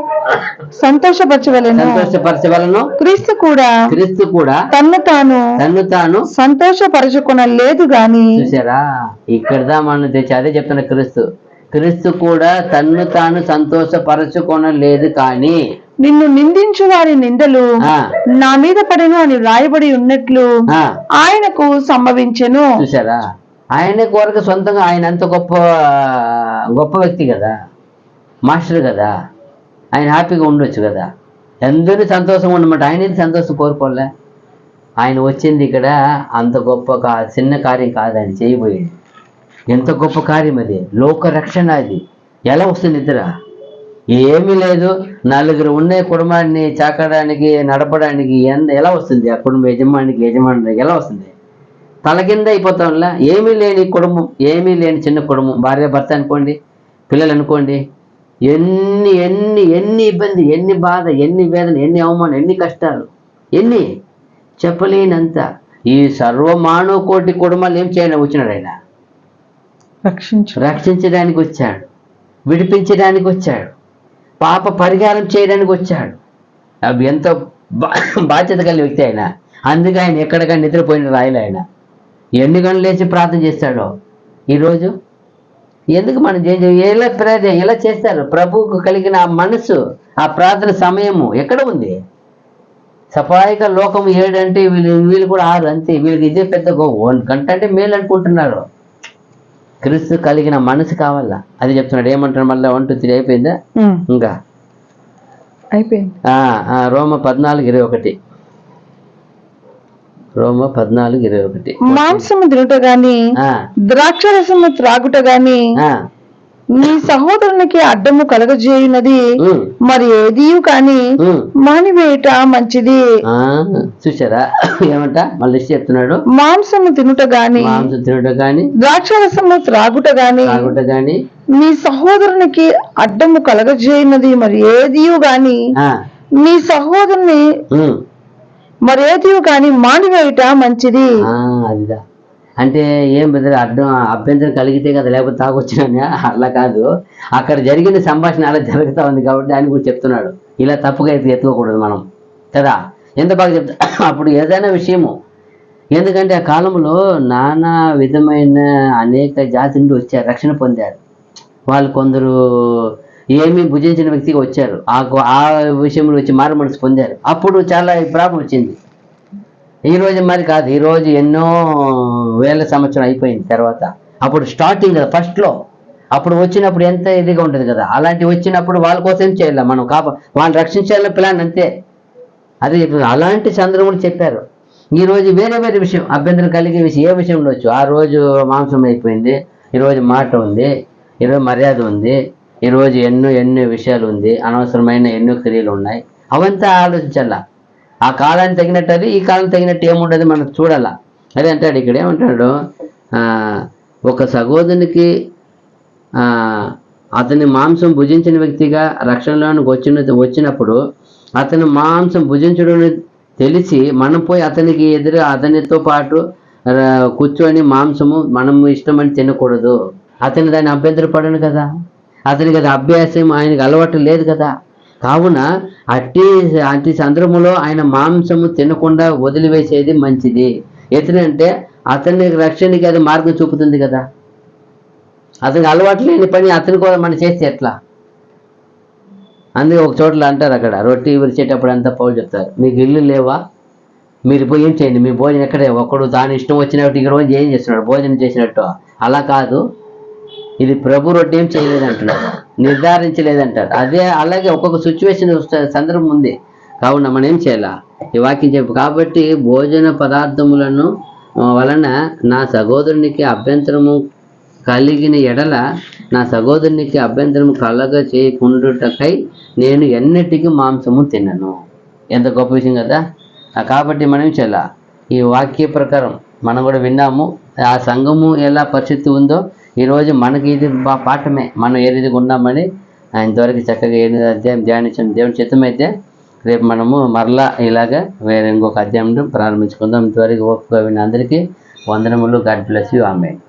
సంతోషపరచవలను. క్రీస్తు కూడా తన్ను తాను సంతోషపరచుకొనలేదు గాని. చూసారా? ఇక్కడ మనం తెచ్చి అదే చెప్తున్నా. క్రీస్తు కూడా తన్ను తాను సంతోషపరచుకొనలేదు కానీ నిన్ను నిందించు వారి నిందలు నా మీద పడెను అని రాయబడి ఉన్నట్లు ఆయనకు సంభవించెను. చూసారా? ఆయన కొరకు సొంతంగా ఆయన అంత గొప్ప వ్యక్తి కదా, మాస్టర్ కదా, ఆయన హ్యాపీగా ఉండొచ్చు కదా, అందరూ సంతోషంగా ఉండమంటే ఆయన సంతోషం కోరుకోలే. ఆయన వచ్చింది ఇక్కడ అంత గొప్ప చిన్న కార్యం కాదు ఆయన చేయబోయేది. ఎంత గొప్ప కార్యం అది, లోక రక్షణ. అది ఎలా వస్తుంది? నిద్ర ఏమీ లేదు, నలుగురు ఉండే కుటుంబాన్ని చాకడానికి నడపడానికి ఎలా వస్తుంది? ఆ కుటుంబ యజమానికి ఎలా వస్తుంది? తల కింద అయిపోతాంలా. ఏమీ లేని కుటుంబం, ఏమీ లేని చిన్న కుటుంబం, భార్య భర్త అనుకోండి, పిల్లలు అనుకోండి, ఎన్ని ఎన్ని ఎన్ని ఇబ్బంది, ఎన్ని బాధ, ఎన్ని వేదన, ఎన్ని అవమానం, ఎన్ని కష్టాలు, ఎన్ని చెప్పలేనంత. ఈ సర్వమానవ కోటి కుటుంబాలు ఏం చేయాలని వచ్చినాడు ఆయన? రక్షించడానికి వచ్చాడు, విడిపించడానికి వచ్చాడు, పాప పరిహారం చేయడానికి వచ్చాడు. అవి ఎంతో బాధ్యత కలిగిన వ్యక్తి ఆయన. అందుకే ఆయన ఎక్కడికైనా నిద్రపోయిన రాయలే. ఆయన ఎన్ని గంటలు లేచి ప్రార్థన చేస్తాడో. ఈరోజు ఎందుకు మనం ఎలా చేస్తారు? ప్రభువుకు కలిగిన ఆ మనసు, ఆ ప్రార్థన సమయము ఎక్కడ ఉంది? సఫాయిగా లోకం 7 అంటే వీళ్ళు కూడా 6 అంతే. వీళ్ళకి ఇదే పెద్ద 1 గంట అంటే మేలు అనుకుంటున్నారు. క్రీస్తు కలిగిన మనసు కావాలా, అది చెప్తున్నాడు. ఏమంటాడు మళ్ళీ? 1, 2, 3 అయిపోయిందా? ఇంకా అయిపోయింది. రోమ 14:21. రోమ 14:21. మాంసము తినుట గాని ద్రాక్షరసము త్రాగుట గాని నీ సహోదరునికి అడ్డము కలగజేయున్నది మరి ఏది కాని మానివేయట మంచిది. చూసారా ఏమంట? మళ్ళీ చెప్తున్నాడు. మాంసము తినుట గాని ద్రాక్షరసము త్రాగుట గాని నీ సహోదరునికి అడ్డము కలగజేయున్నది మరి ఏది గాని నీ సహోదరుని మరేది కానీ మానివేయట మంచిది. అదిదా అంటే ఏం బెదర్ అభ్యంతరం కలిగితే కదా, లేకపోతే తాగొచ్చినా అలా కాదు. అక్కడ జరిగిన సంభాషణ అలా జరుగుతూ ఉంది కాబట్టి ఆయన కూడా చెప్తున్నాడు. ఇలా తప్పుగా అయితే ఎత్తుకోకూడదు మనం కదా. ఎంత బాగా చెప్తా. అప్పుడు ఏదైనా విషయము, ఎందుకంటే ఆ కాలంలో నానా విధమైన అనేక జాతి నుండి వచ్చారు, రక్షణ పొందారు. వాళ్ళు కొందరు ఏమీ భుజించిన వ్యక్తిగా వచ్చారు, ఆ విషయంలో వచ్చి మారు మనసు పొందారు. అప్పుడు చాలా ప్రాబ్లం వచ్చింది. ఈరోజు మరి కాదు, ఈరోజు ఎన్నో వేల సంవత్సరం అయిపోయింది తర్వాత. అప్పుడు స్టార్టింగ్ కదా, ఫస్ట్లో అప్పుడు వచ్చినప్పుడు ఎంత ఇదిగా ఉంటుంది కదా. అలాంటి వచ్చినప్పుడు వాళ్ళ కోసం ఏం చేయాలి మనం? వాళ్ళని రక్షించాలని ప్లాన్ అంతే. అదే అలాంటి సందర్భం చెప్పారు. ఈరోజు వేరే వేరే విషయం, అభ్యంతరం కలిగే విషయం ఏ విషయం ఉండొచ్చు. ఆ రోజు మాంసం అయిపోయింది, ఈరోజు మాట ఉంది, ఈరోజు మర్యాద ఉంది, ఈరోజు ఎన్నో విషయాలు ఉంది, అనవసరమైన ఎన్నో క్రియలు ఉన్నాయి. అవంతా ఆలోచించాల. ఆ కాలానికి తగినట్టు అది, ఈ కాలం తగినట్టు ఏముండదు మనం చూడాలా. అదే అంటాడు ఇక్కడ. ఏమంటాడు? ఒక సహోదరునికి అతని మాంసం భుజించిన వ్యక్తిగా రక్షణలోనికి వచ్చినప్పుడు అతని మాంసం భుజించడం తెలిసి మనం పోయి అతనికి అతనితో పాటు కూర్చొని మాంసము మనం ఇష్టమని తినకూడదు. అతని దాన్ని అభ్యంతరపడను కదా, అతనికి అది అభ్యాసం, ఆయనకి అలవాటు లేదు కదా. కావున అట్టి సందర్భంలో ఆయన మాంసము తినకుండా వదిలివేసేది మంచిది. ఎట్లంటే అతని రక్షణకి అది మార్గం చూపుతుంది కదా. అతనికి అలవాటు లేని పని అతని కూడా మనం చేస్తే ఎట్లా? అందుకే ఒక చోట్ల అంటారు, అక్కడ రొట్టె విరిచేటప్పుడు అంతా పౌలు చెప్తారు, మీకు ఇల్లు లేవా, మీరు పోయి ఏం చేయండి, మీ భోజనం ఎక్కడే. ఒకడు దాని ఇష్టం వచ్చినట్టు ఈ రోజు ఏం చేస్తున్నాడు, భోజనం చేసినట్టు. అలా కాదు, ఇది ప్రభు రొట్టె ఏం చేయలేదంటున్నాడు, నిర్ధారించలేదంటారు. అదే అలాగే ఒక్కొక్క సిచ్యువేషన్ సందర్భం ఉంది. కావున మనం ఏం చేయాలా? ఈ వాక్యం చెప్పు. కాబట్టి భోజన పదార్థములను వలన నా సహోదరునికి అభ్యంతరము కలిగిన ఎడల నా సహోదరునికి అభ్యంతరము కలగ చేయకుండుటకై నేను ఎన్నటికీ మాంసము తినను. ఎంత గొప్ప విషయం కదా. కాబట్టి మనం ఏం చేయాలా? ఈ వాక్య ప్రకారం మనం కూడా విన్నాము. ఆ సంఘము ఎలా పరిస్థితి ఉందో ఈరోజు మనకి ఇది పాఠమే. మనం ఏ రీతిగా ఉన్నామని ఇంతవరకు చక్కగా 8వ అధ్యాయం ధ్యానించిన దేవుని చిత్తమైతే రేపు మనము మరలా ఇలాగా వేరే ఇంకొక అధ్యాయం ప్రారంభించుకుందాం. ఇంతవరకు ఓపిక విన్న అందరికీ వందనములు. God bless you. ఆమేన్.